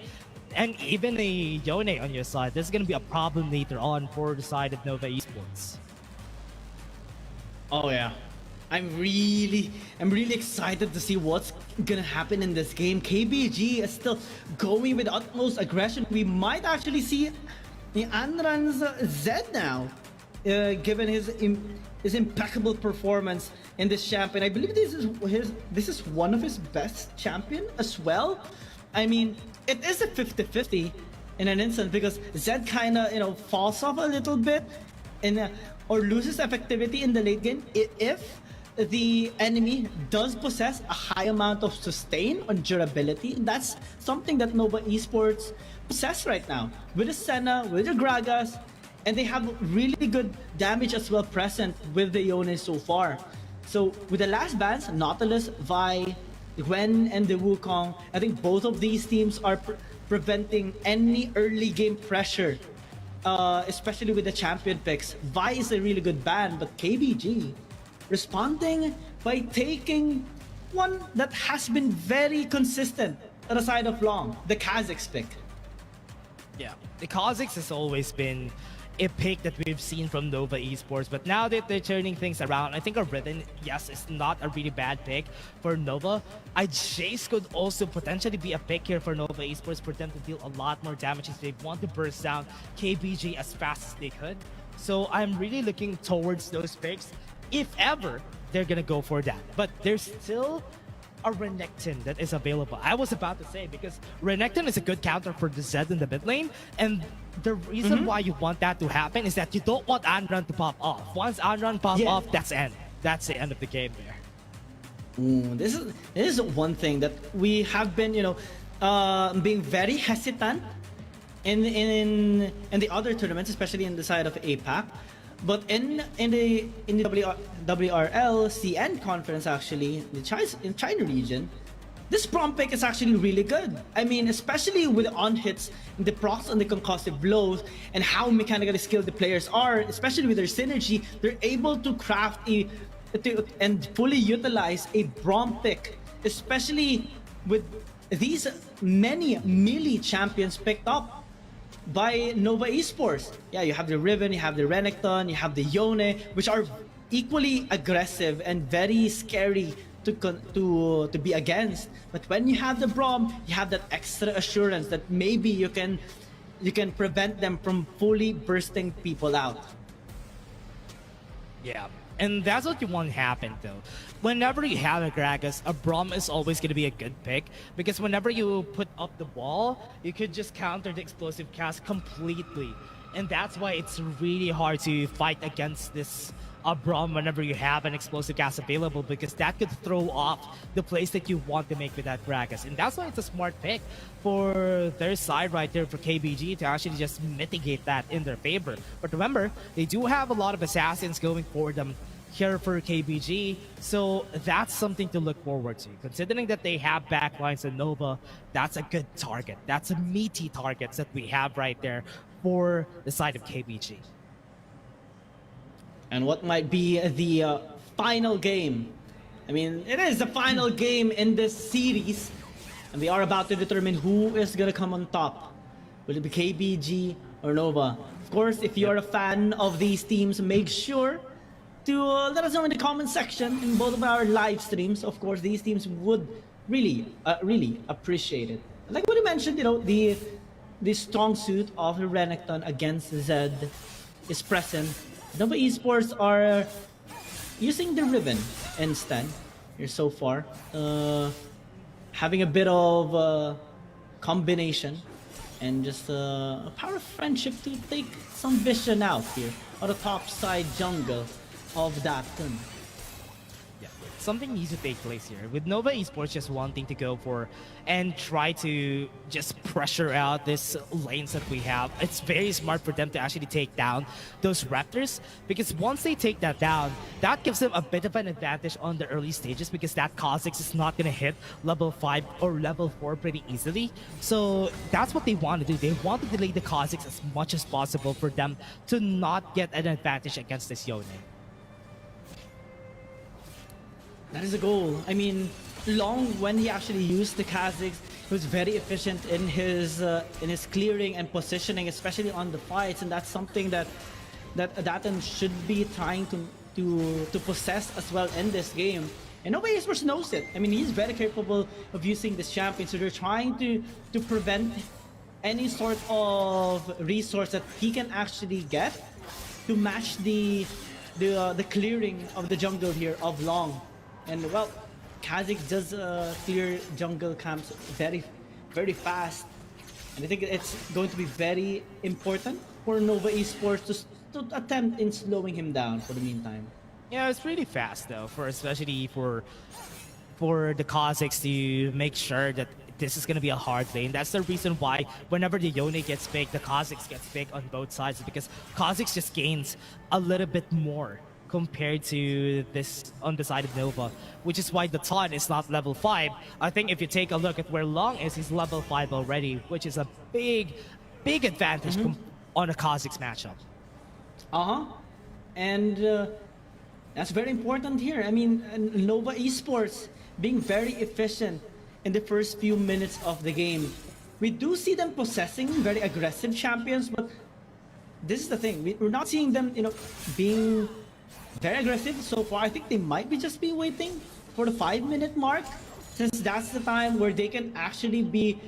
and even a Yone on your side, this is going to be a problem later on for the side of Nova Esports. Oh yeah. I'm really excited to see what's gonna happen in this game. KBG is still going with utmost aggression. We might actually see the Anran's Zed now, given his impeccable performance in this champion. I believe this is one of his best champion as well. I mean, it is a 50-50 in an instant because Zed kind of falls off a little bit or loses effectivity in the late game if the enemy does possess a high amount of sustain on durability. That's something that Nova Esports possess right now with the Senna, with the Gragas, and they have really good damage as well present with the Yone so far. So with the last bans, Nautilus, Vi, Gwen, and the Wukong, I think both of these teams are preventing any early game pressure, especially with the champion picks. Vi is a really good ban, but KBG responding by taking one that has been very consistent at the side of Long, the Kazakhs pick. Yeah, the Kazakhs has always been a pick that we've seen from Nova Esports, but now that they're turning things around, I think Arisen, yes, is not a really bad pick for Nova. Jace could also potentially be a pick here for Nova Esports for them to deal a lot more damage if they want to burst down KBG as fast as they could. So I'm really looking towards those picks, if ever they're gonna go for that. But there's still a Renekton that is available. I was about to say, because Renekton is a good counter for the Zed in the mid lane, and the reason why you want that to happen is that you don't want Anran to pop off. Once Anran pop off, that's end. That's the end of the game there. This is one thing that we have been, being very hesitant in the other tournaments, especially in the side of APAC. But in the WRL CN conference, actually, in China region, this Braum pick is actually really good. I mean, especially with on hits, the procs and the concussive blows, and how mechanically skilled the players are, especially with their synergy, they're able to craft and fully utilize a Braum pick, especially with these many melee champions picked up by Nova Esports. Yeah, you have the Riven, you have the Renekton, you have the Yone, which are equally aggressive and very scary to be against. But when you have the Braum, you have that extra assurance that maybe you can prevent them from fully bursting people out. Yeah, and that's what you want to happen though. Whenever you have a Gragas, a Braum is always going to be a good pick, because whenever you put up the wall, you could just counter the explosive cast completely. And that's why it's really hard to fight against this Braum whenever you have an explosive cast available, because that could throw off the plays that you want to make with that Gragas. And that's why it's a smart pick for their side right there for KBG to actually just mitigate that in their favor. But remember, they do have a lot of assassins going for them here for KBG, so that's something to look forward to. Considering that they have backlines in Nova, that's a good target. That's a meaty targets that we have right there for the side of KBG. And what might be the final game? I mean, it is the final game in this series, and we are about to determine who is gonna come on top. Will it be KBG or Nova? Of course, if you're a fan of these teams, make sure to let us know in the comment section in both of our live streams. Of course, these teams would really appreciate it. Like what you mentioned, the strong suit of the Renekton against Zed is present. Nova Esports are using the Riven instead here so far, having a bit of combination and just a power of friendship to take some vision out here on the top side jungle of that tournament. Yeah, something needs to take place here with Nova Esports just wanting to go for and try to just pressure out this lanes that we have. It's very smart for them to actually take down those Raptors, because once they take that down, that gives them a bit of an advantage on the early stages, because that Kha'Zix is not going to hit level 5 or level 4 pretty easily. So that's what they want to do. They want to delay the Kha'Zix as much as possible for them to not get an advantage against this Yone. That is a goal. I mean, Long, when he actually used the Kha'Zix, who's very efficient in his clearing and positioning, especially on the fights, and that's something that Datan should be trying to possess as well in this game. And nobody else knows it. I mean, he's very capable of using this champion, so they're trying to prevent any sort of resource that he can actually get to match the clearing of the jungle here of Long. And well, Kha'Zix does clear jungle camps very, very fast. And I think it's going to be very important for Nova Esports to attempt in slowing him down for the meantime. Yeah, it's pretty fast though, especially for the Kha'Zix to make sure that this is going to be a hard lane. That's the reason why whenever the Yone gets picked, the Kha'Zix gets picked on both sides, because Kha'Zix just gains a little bit more compared to this on the side of Nova, which is why the taunt is not level 5. I think if you take a look at where Long is, he's level 5 already, which is a big advantage on a Kha'Zix matchup. And that's very important here. I mean, Nova Esports being very efficient in the first few minutes of the game. We do see them possessing very aggressive champions, but this is the thing. We're not seeing them, being very aggressive so far. I think they might be just be waiting for the 5-minute mark, since that's the time where they can actually be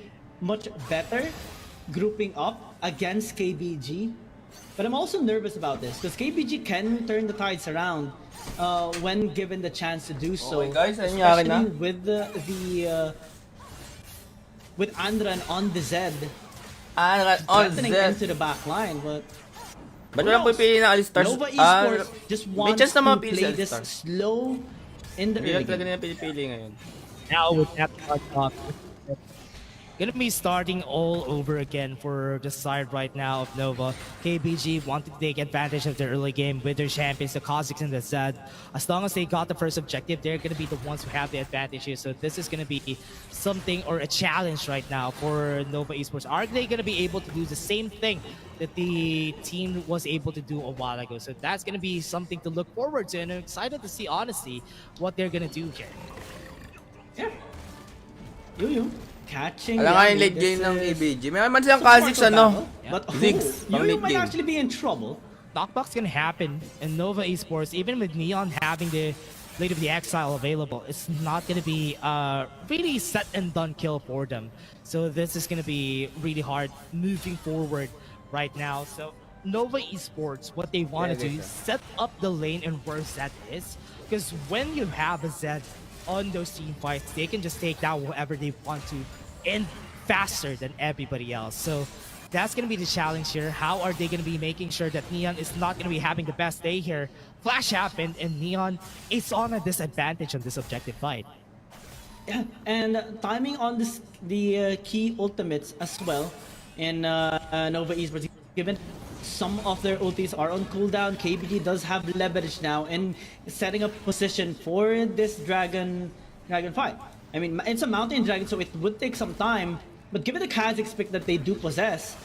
much better grouping up against KBG. But I'm also nervous about this, because KBG can turn the tides around when given the chance to do so. Okay guys, nangyari na. Especially with Andran on the Z. Andran on threatening Z. into the back line, but Ba't walang pipili ng Alistar? Nova Esports just may wants chance to na mapili play si this Alistar. slow in the Hindi early lang talaga game. nila pinipili ngayon. Now with that off, gonna be starting all over again for the side right now of Nova. KBG wanted to take advantage of the early game with their champions, the Kha'Zix and the Zed. As long as they got the first objective, they're gonna be the ones who have the advantage here. So this is gonna be something or a challenge right now for Nova Esports. Are they gonna be able to do the same thing that the team was able to do a while ago? So that's gonna be something to look forward to, and I'm excited to see, honestly, what they're gonna do here. Yeah. Yu catching. Alam nga yung late game ng KBG. May naman silang Kha'Zix, But Ziggs, pang Yu late might game. actually be in trouble. Knockback's gonna happen in Nova Esports, even with Neon having the Blade of the Exile available. It's not gonna be really set and done kill for them. So this is gonna be really hard moving forward right now. So Nova Esports, what they want to do is set up the lane and where Zed is, because when you have a Zed on those team fights, they can just take down whoever they want to and faster than everybody else. So that's going to be the challenge here. How are they going to be making sure that Neon is not going to be having the best day here? Flash happened and Neon is on a disadvantage on this objective fight. Yeah, and timing on the key ultimates as well in Nova Esports, given some of their ultis are on cooldown. KBG does have leverage now in setting up position for this dragon fight. I mean, it's a mountain dragon, so it would take some time, but given the Kha'Zix pick that they do possess,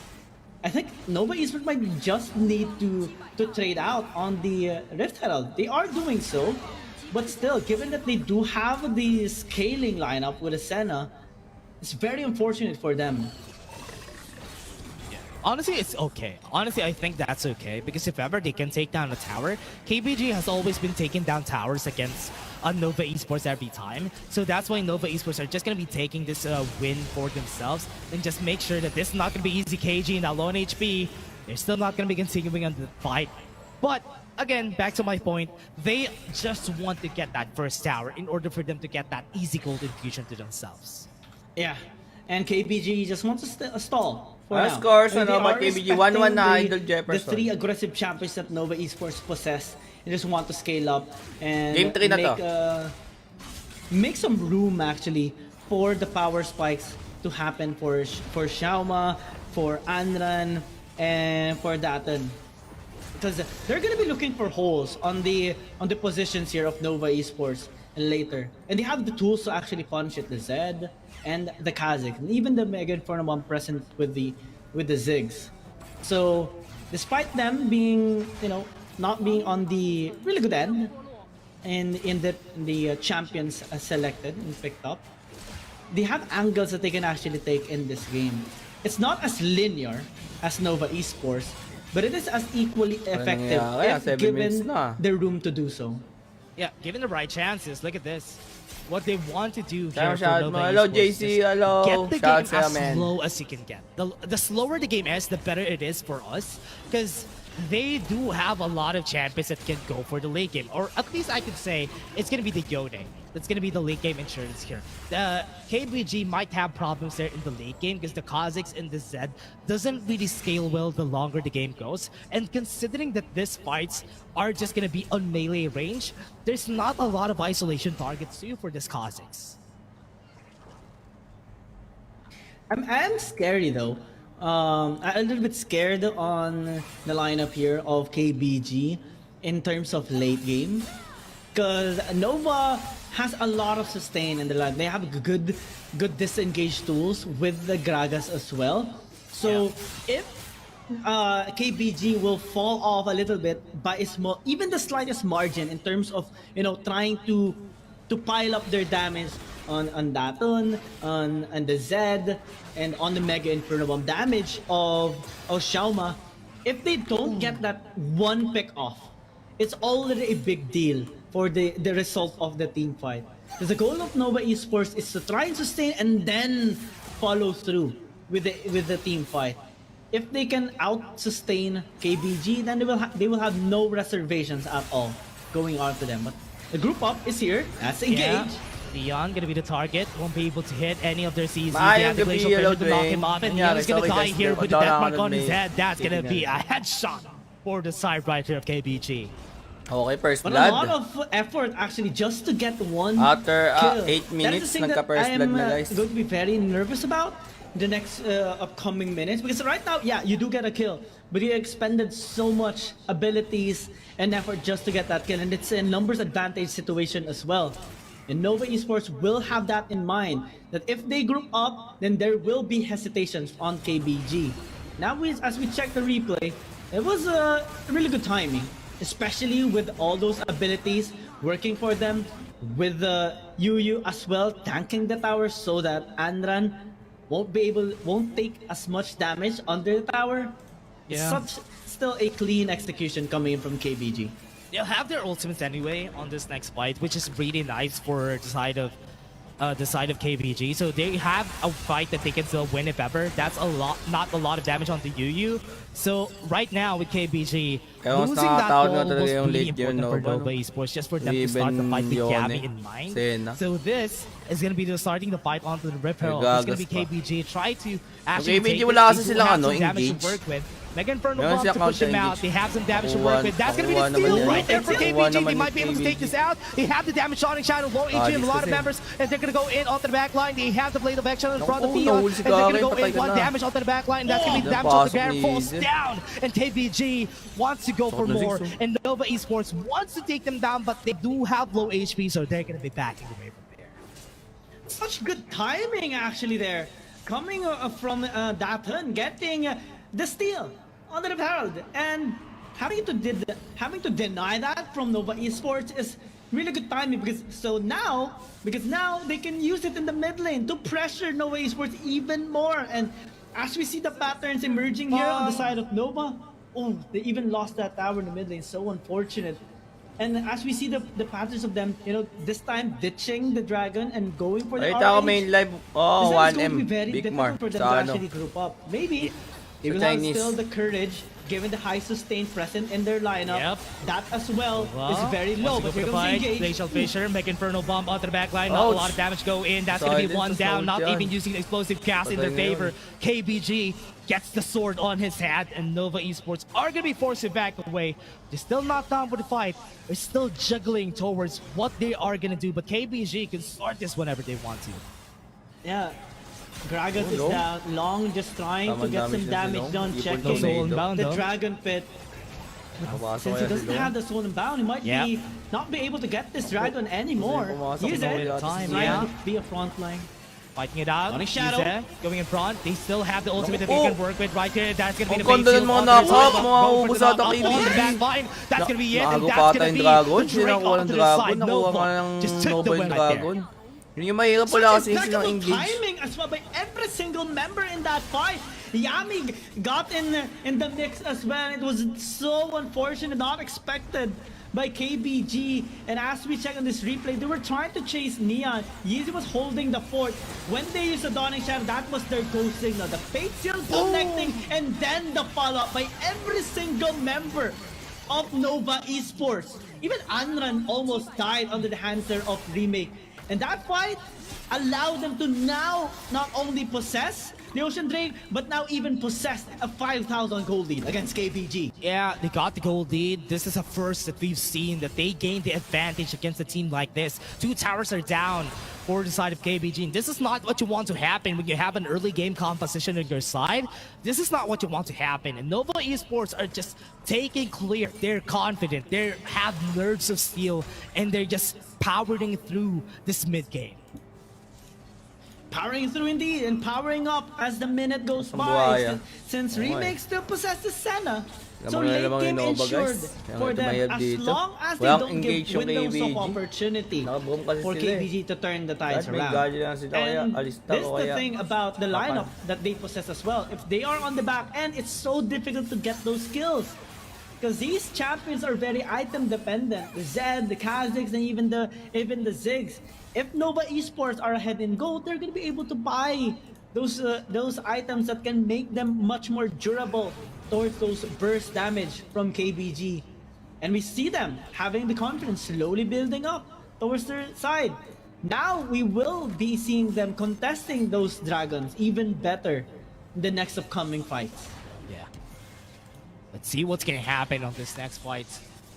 I think Nova Esports might just need to trade out on the Rift Herald. They are doing so, but still, given that they do have the scaling lineup with Asena, it's very unfortunate for them. Honestly, it's okay. Honestly, I think that's okay, because if ever they can take down a tower, KBG has always been taking down towers against Nova Esports every time. So that's why Nova Esports are just going to be taking this win for themselves and just make sure that this is not going to be easy. KG now low on HP. They're still not going to be continuing on the fight. But again, back to my point, they just want to get that first tower in order for them to get that easy gold infusion to themselves. Yeah, and KBG just wants to stall for Ah, now. scores, I mean, they about are KBG, respecting 1-1 na the- Idol Jefferson. The 3 aggressive champions that Nova Esports possess. They just want to scale up and Game 3 na to. make some room actually for the power spikes to happen for Xiaoma, for Anran, and for Datan. Because they're gonna be looking for holes on the positions here of Nova Esports and later, and they have the tools to actually punish it. The Zed and the Kha'Zix, and even the Mega Inferno Bomb present with the Ziggs. So despite them being, not being on the really good end in the champions selected and picked up, they have angles that they can actually take in this game. It's not as linear as Nova Esports, but it is as equally effective nangyari? if 7 minutes given na. the room to do so. Yeah, given the right chances, look at this. What they want to do Kaya here for shout Nova mo. Hello, Esports JC. is Hello. get the Shout game sa'yo, as man. slow as you can get. The slower the game is, the better it is for us, because they do have a lot of champions that can go for the late game, or at least I could say it's gonna be the Yone. That's gonna be the late game insurance here. The KBG might have problems there in the late game because the Kha'Zix and the Zed doesn't really scale well the longer the game goes. And considering that these fights are just gonna be on melee range, there's not a lot of isolation targets too for this Kha'Zix. I'm scary though. I'm a little bit scared on the lineup here of KBG in terms of late game, because Nova has a lot of sustain in the line. They have good disengage tools with the Gragas as well. So if KBG will fall off a little bit by a small, even the slightest margin in terms of trying to pile up their damage on Daton, on the Zed, and on the Mega Inferno Bomb damage of Xiaoma, if they don't get that one pick off, it's already a big deal for the result of the team fight. Because the goal of Nova Esports is to try and sustain and then follow through with the team fight. If they can out-sustain KBG, then they will have no reservations at all going on to them. But the group up is here. That's engaged. Leon gonna be the target, won't be able to hit any of their CZ. Maayong The gabi, Glacial hello, Pressure to knock him Dwayne. off, and Nangyari, Leon's gonna sorry, die guys. here with the Wala death ako mark nun, on his mate. head. That's gonna Titingnan. be a headshot for the side right here of KBG. Okay, first But a lot blood. of effort actually just to get one After kill. 8 That is minutes, the thing that nagka-first blood I'm na, guys. going to be very nervous about the next upcoming minutes, because right now, yeah, you do get a kill, but you expended so much abilities and effort just to get that kill, and it's a numbers advantage situation as well. And Nova Esports will have that in mind, that if they group up, then there will be hesitations on KBG. Now, as we check the replay, it was really good timing, especially with all those abilities working for them, with the Yu as well tanking the tower so that Anran won't take as much damage under the tower. Yeah. Still a clean execution coming in from KBG. They'll have their ultimates anyway on this next fight, which is really nice for the side of KBG. So they have a fight that they can still win if ever. That's not a lot of damage on the Yu. So right now with KBG, Kaya mas losing that nakakatawa goal na talaga was yung really late game important for Nova, Nova no? Esports, just for them to start the fight with Yone, Gabby in mind. Senna. So this is going to be starting the fight onto the Rip Herald. It's going to be KBG. Try to actually KBG, take wala it. kasi They do silang have some damage engage. to work with. Mega Inferno Meron Bomb siya to push him counter out. engage. They have some damage to work with. That's going to be the Nakuha steal naman right there for yun. Nakuha KBG. They naman might be able to take this out. They have the damage shot in Shadow, low HP, and a lot of kasi. members. And they're going to go in onto the back line. They have the Blade of Action in front of Naku, Leon. nahuli And si they're going to Garen, go patay in ka one na. damage onto the back line. That's going to be the damage on the Napasok Garen. ni Falls Easy. down. And KBG wants to go for Sobrang more. zigzag. And Nova Esports wants to take them down, but they do have low HP, so they're going to be backing away from there. Such good timing actually there, coming from Daton, getting the steal on the Herald, and having to deny that from Nova Esports is really good timing, because now they can use it in the mid lane to pressure Nova Esports even more. And as we see the patterns emerging here on the side of Nova, oh, they even lost that tower in the mid lane, so unfortunate. And as we see the patterns of them, this time ditching the dragon and going for the Nakita ko RH, main live. Oh, this is going to 1M. be very Big difficult Mar. for them Sa to ano. actually group up. Maybe they Sa will have Chinese. still the courage, given the high sustain present in their lineup. Yep. That as well is very low. But here comes engage. Glacial Fissure, Mega Inferno Bomb onto the back line. Not a Ouch. lot of damage go in. That's going to be Silence one sa down. Not South yan. even using the explosive cast in their Patay na favor. KBG gets the sword on his hand, and Nova Esports are going to be forced to back away. They're still not down for the fight. They're still juggling towards what they are going to do, but KBG can start this whenever they want to. Yeah. Gragas is no. down. Long just trying to Tamang get some damage damage na si done, Long. checking No soul inbound, the though. dragon pit. Napasok Since he kaya si doesn't Long. have the soul inbound, he might Yeah. not be able to get this dragon anymore. pumasok Use na it. ulit. Time, Trying yeah. to be a front line. Fighting it out. Sonic Shadow. Ize going in front. They still have the ultimate that Oh. they can work with right here. That's going to be the Ang base ganda ng shield mga onto the knock-up, side. mga Go for the ubus ata knock-up kay on the BB. back line. That's going to be it. And Bago that's pa ata going to yung be Dragon. the Sino Drake ang walang onto the Dragon? side. Nakuha Nova nga ng just took Nova the yung win right there. Dragon. Yun yung mahirap pala kasi yung silang engage. Timing as well by every single member in that fight. Yami got in the mix as well. It was so unfortunate, not expected by KBG. And as we check on this replay, they were trying to chase Neon. Yeezy was holding the fort. When they used the Dawning Shadow, that was their go signal. The fate seal connecting, and then the follow-up by every single member of Nova Esports. Even Anran almost died under the hands there of Remake. And that fight allowed them to now not only possess the Ocean Drake, but now even possess a 5,000 gold lead against KBG. Yeah, they got the gold lead. This is a first that we've seen that they gained the advantage against a team like this. 2 towers are down for the side of KBG. And this is not what you want to happen when you have an early game composition on your side. This is not what you want to happen. And Nova Esports are just taking clear. They're confident. They have nerves of steel, and they're just powering through this mid game. Powering through indeed, and powering up as the minute goes by. Buhaya. Since Remake still possesses Senna. So Lamang na late lamang game yung Nova, ensured guys. Kaya for them tumayab as dito. long as they Walang don't give engage yung windows of KBG. opportunity Nakaboom kasi for sila eh. KBG to turn the tides Kahit may around. gadget lang sila, kaya And alista this o is the kaya thing about the lineup that they possess as well. If they are on the back end, it's so difficult to get those kills. Because these champions are very item dependent. The Zed, the Kazakhs, and even the Ziggs. If Nova Esports are ahead in gold, they're going to be able to buy those items that can make them much more durable towards those burst damage from KBG. And we see them having the confidence slowly building up towards their side. Now we will be seeing them contesting those dragons even better in the next upcoming fights. Yeah. Let's see what's gonna happen on this next fight.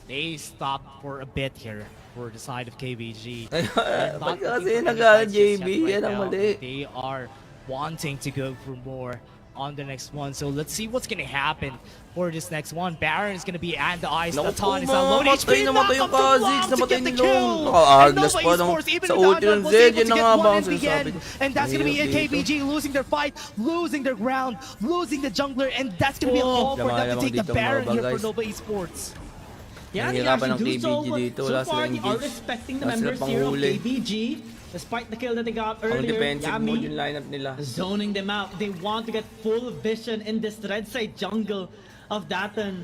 They stopped for a bit here for the side of KBG. They're not Kasi looking for any nag-JB, fights just yet yan ang now. mali. They are wanting to go for more on the next one. So let's see what's gonna happen for this next one. Baron is gonna be and the ice. Naku Natan is po, on low namatay HP. namatay yung Kha'Zix, namatay ni Long. And Naka-Arglas Nova pa nung Esports, even sa without ulti that, ng was Zed, able yun to na get nga one ba ang in the sinasabi end. ko. And that's gonna be Mahirap dito. KBG losing their fight, losing their ground, losing the jungler, and that's gonna be a call for them to Lamang take the dito, mga Baron here for guys. Nova Esports. Yeah, they Nahihirapan actually ng do so. KBG dito, So wala far, silang they are engage. respecting the Wala members silang here of panghuli. KBG. Despite the kill that they got Ang earlier, defensive mode Yami yung lineup nila. zoning them out. They want to get full vision in this red side jungle of Datan.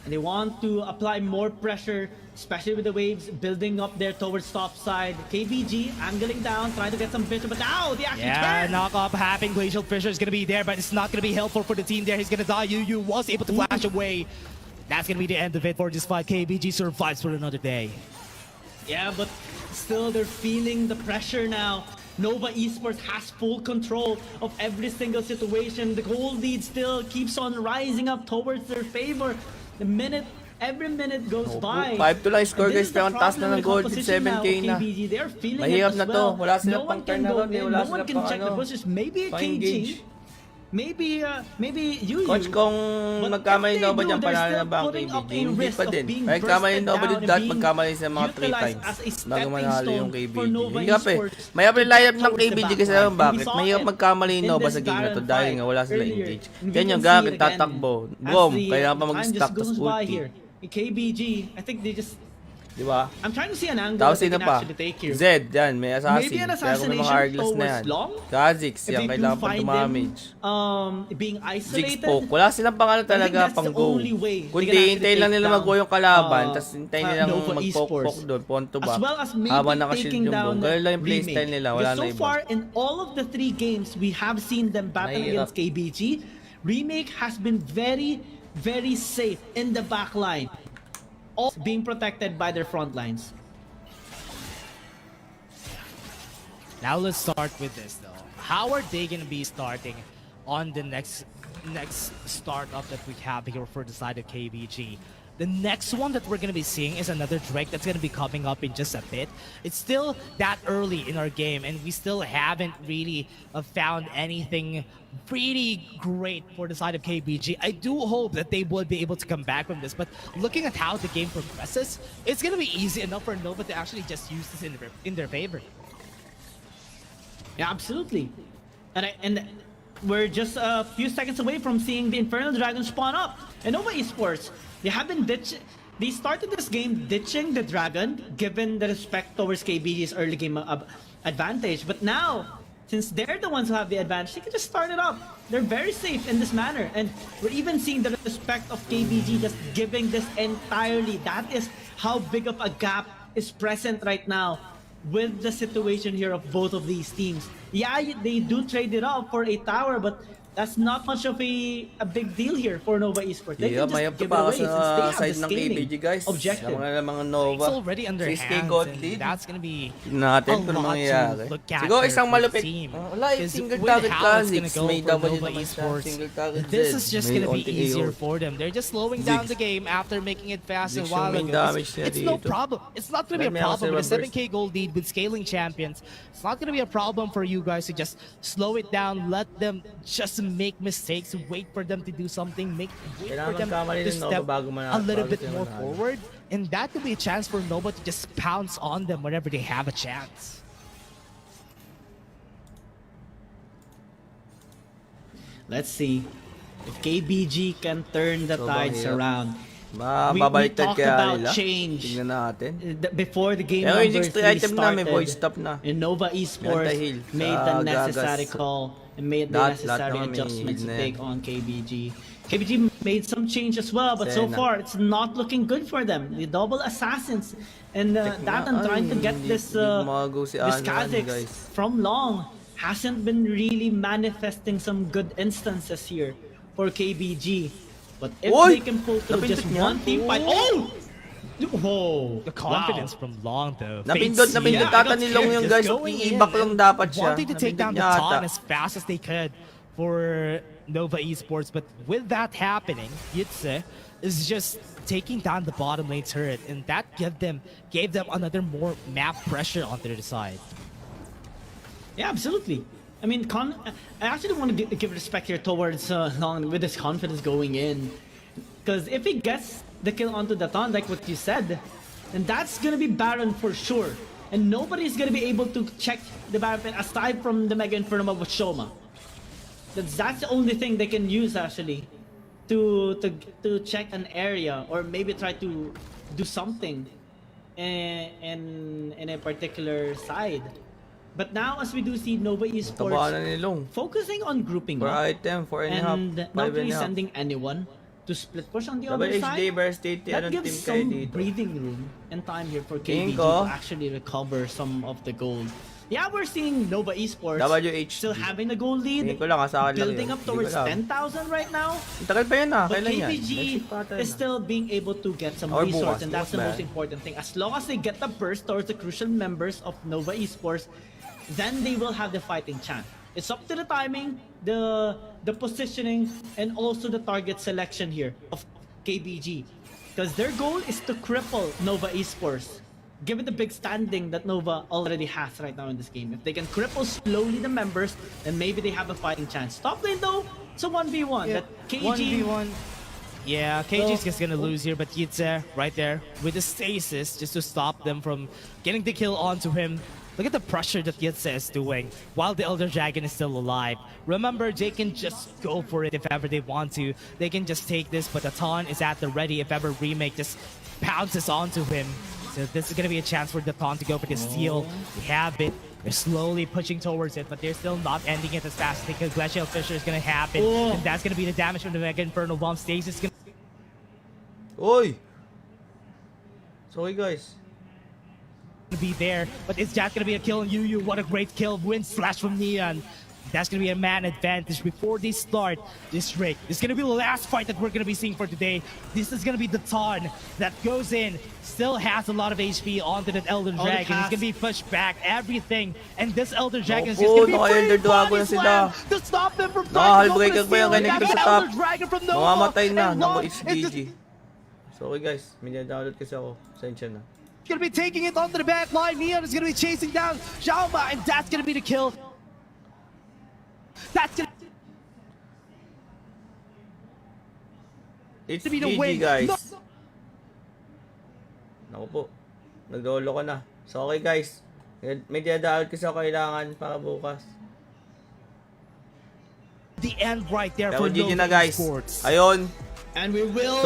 And they want to apply more pressure, especially with the waves building up there towards top side. KBG angling down, trying to get some vision, but now they actually Yeah, turn. knock up happening. Glacial Fisher is gonna be there, but it's not gonna be helpful for the team there. He's gonna die. Yu was able to flash away. That's gonna be the end of it for this fight. KBG survives for another day. Yeah, but still they're feeling the pressure now. Nova Esports has full control of every single situation. The gold lead still keeps on rising up towards their favor. Every minute goes by. 5-2 lang score, And guys, this is pero the ang taas na problem ng with gold, composition now 7K of na. KBG. They're feeling Mahirap it na as to. well. Wala silang No one pang can turn go around, in, wala no one silang can pang check the ano, bushes. Maybe a pang-engage. KG. Maybe Yu. Coach, kung But magkamali if na ba they dyan, do, they're panalo na still ba ang putting up KBG? a Hindi risk pa of din. being Ay, kamali bursted na ba down din and dahil being magkamali sa mga 3 utilized times as a bago stepping manalo yung stone KBG. for Nova Hirap eh. Esports Mahirap yung lineup ng towards the KBG kasi backline. alam And we bakit? saw Mahirap it magkamali in Nova this sa game na to Baron dahil fight nga wala silang earlier. engage. And we Yan can yung see gamit, it again tatakbo. as Boom, the kailangan pa time mag-stack just tas goes by ulti. here. In KBG, I think they just... Di ba? I'm trying to see an angle Tapos that they sino can pa? actually take here. Zed, yan, may assassin. Maybe an Kaya kung may mga assassination Arglas na yan. towards long? Kha'Zix, If yan, they do kailangan pa find dumamage. them being Ziggs isolated, poke. Wala silang pang ano talaga, that's pang the go. only way Kundi they can actually hintayin lang take nila down, mag-go yung kalaban, tapos hintayin nilang Nova mag-poke-poke Esports. doon, ponto ba? as well as maybe Habang nakashield taking yung down boom. Ganun lang yung Remake. playstyle nila, wala Because na so iba. far, in all of the 3 games we have seen them battle Mahirap. against KBG, Remake has been very, very safe in the back line, all being protected by their front lines. Now let's start with this though. How are they gonna be starting on the next startup that we have here for the side of KBG? The next one that we're gonna be seeing is another Drake that's gonna be coming up in just a bit. It's still that early in our game, and we still haven't really found anything pretty great for the side of KBG. I do hope that they will be able to come back from this, but looking at how the game progresses, it's gonna be easy enough for Nova to actually just use this in their favor. Yeah, absolutely. And we're just a few seconds away from seeing the Infernal Dragon spawn up. And Nova Esports, they have been They started this game ditching the dragon, given the respect towards KBG's early game advantage. But now, since they're the ones who have the advantage, they can just start it up. They're very safe in this manner. And we're even seeing the respect of KBG just giving this entirely. That is how big of a gap is present right now with the situation here of both of these teams. Yeah, they do trade it off for a tower, but that's not much of a big deal here for Nova Esports. They can may just give it pa away since they sa have side the ng scaling KBG, guys. objective. Mga Nova. It's already under 6K hands, gold and lead. that's gonna be Natin a kung lot mangyayari. to look at Siguro for isang the malupit. team. Wala yung Because single with target how it's classics. gonna go May for W Nova naman siya. Esports, Single target this Z. is just May gonna be onti easier AO. for them. They're just slowing down the game after making it fast and Ziggs while yung main ago. damage niya It's no dito. problem. It's not gonna be a May ako problem with a silver 7K gold lead with scaling champions. It's not gonna be a problem for you guys to just slow it down, let them just make mistakes, wait for them to do something, wait for Kailangan them magkamali to ng Nova step bago a little bago bit sila more manalo. forward, and that could be a chance for Nova to just pounce on them whenever they have a chance. Let's see if KBG can turn the So, tides mahirap. around. We Mababaliktad talked kaya about nila. change Tingnan natin. before the game Pero yung number 6 3 item na, may started. voice stop na. And Nova Esports Ganda heal made sa the necessary Gagas. call and made the Lahat necessary naman may adjustments heal to na yan. take on KBG. KBG made some change as well, but so Sena. far it's not looking good for them. The double assassins and that I'm trying to get this si this Ana, Kha'Zix guys. from long hasn't been really manifesting some good instances here for KBG. But if Oy! they can pull through Napindot just niya. one team fight, oh! Whoa! The confidence from Long though. Napindot Yeah, ata I ni got Long scared yung just guys. going in I-back lang dapat siya. Wanting to take down the Napindot niya Ton ata. as fast as they could for Nova Esports, but with that happening, Yitze is just taking down the bottom lane turret, and that gave them another more map pressure onto their side. Yeah, absolutely. I mean, I actually want to give respect here towards Long with his confidence going in. Because if he gets the kill onto the Ton, like what you said, then that's going to be Baron for sure. And nobody's going to be able to check the Baron pit aside from the Mega Inferno with Shoma. That's the only thing they can use actually to check an area or maybe try to do something in a particular side. But now, as we do see Nova Tabaan na Esports ni Long. focusing on grouping For up item, 4.5, and not 5.5. really sending anyone to split push on the other Double side, HD versus TT, that anong gives team kayo some dito? breathing room and time here for Tingin KBG ko. to actually recover some of the gold. Yeah, we're seeing Nova Esports WHD. still having the gold lead, Tingin ko lang, sa akin lang building yun. up towards Hindi ko alam. 10,000 right now. Ang tagal pa yan ah. But Kailan yan? KBG Next week pa ata is yan, ah. still being able to get some Or resource, bukas, and that's the bukas most ba? important thing. As long as they get the burst towards the crucial members of Nova Esports, then they will have the fighting chance. It's up to the timing, the positioning, and also the target selection here of KBG. Because their goal is to cripple Nova Esports, given the big standing that Nova already has right now in this game. If they can cripple slowly the members, then maybe they have a fighting chance. Top lane though, it's a 1v1. That KG 1v1. Yeah, KG's just gonna lose here, but Yitze right there with the stasis just to stop them from getting the kill onto him. Look at the pressure that Yitze is doing while the Elder Dragon is still alive. Remember, they can just go for it if ever they want to. They can just take this, but the Ton is at the ready if ever Remake just pounces onto him. So this is gonna be a chance for the Ton to go for the steal. They have it. They're slowly pushing towards it, but they're still not ending it as fast because Glacial Fissure is gonna happen. Oh. And that's gonna be the damage from the Mega Inferno Bomb. Stasis is gonna Oy! Sorry guys. be there, but it's just gonna be a kill on Yu. What a great kill. Win slash from Neon. That's gonna be a man advantage before they start this rig. This is gonna be the last fight that we're gonna be seeing for today. This is gonna be the Ton that goes in, still has a lot of HP onto that Elder Dragon. He's gonna be pushed back, everything. And this Elder Dragon is just Opo, gonna be naka-Elder free Dragon body na sila. slam to stop them from Naka-Hullbreaker pa yung steal. connected That's sa top. Elder Dragon from Nova. Mamamatay na. And Naku, Long it's is just GG. Sorry guys. May download kasi ako. Sensya na. gonna be taking it onto the back line. Neon is gonna be chasing down Xiaoma, and that's gonna be the kill. That's gonna It's be the GG win. guys. No. Naku po. Nagdolo ko na. So okay guys. May download kasi ako kailangan para bukas. the end right there Pero for GG na Nova guys. Esports. Ayun. and we will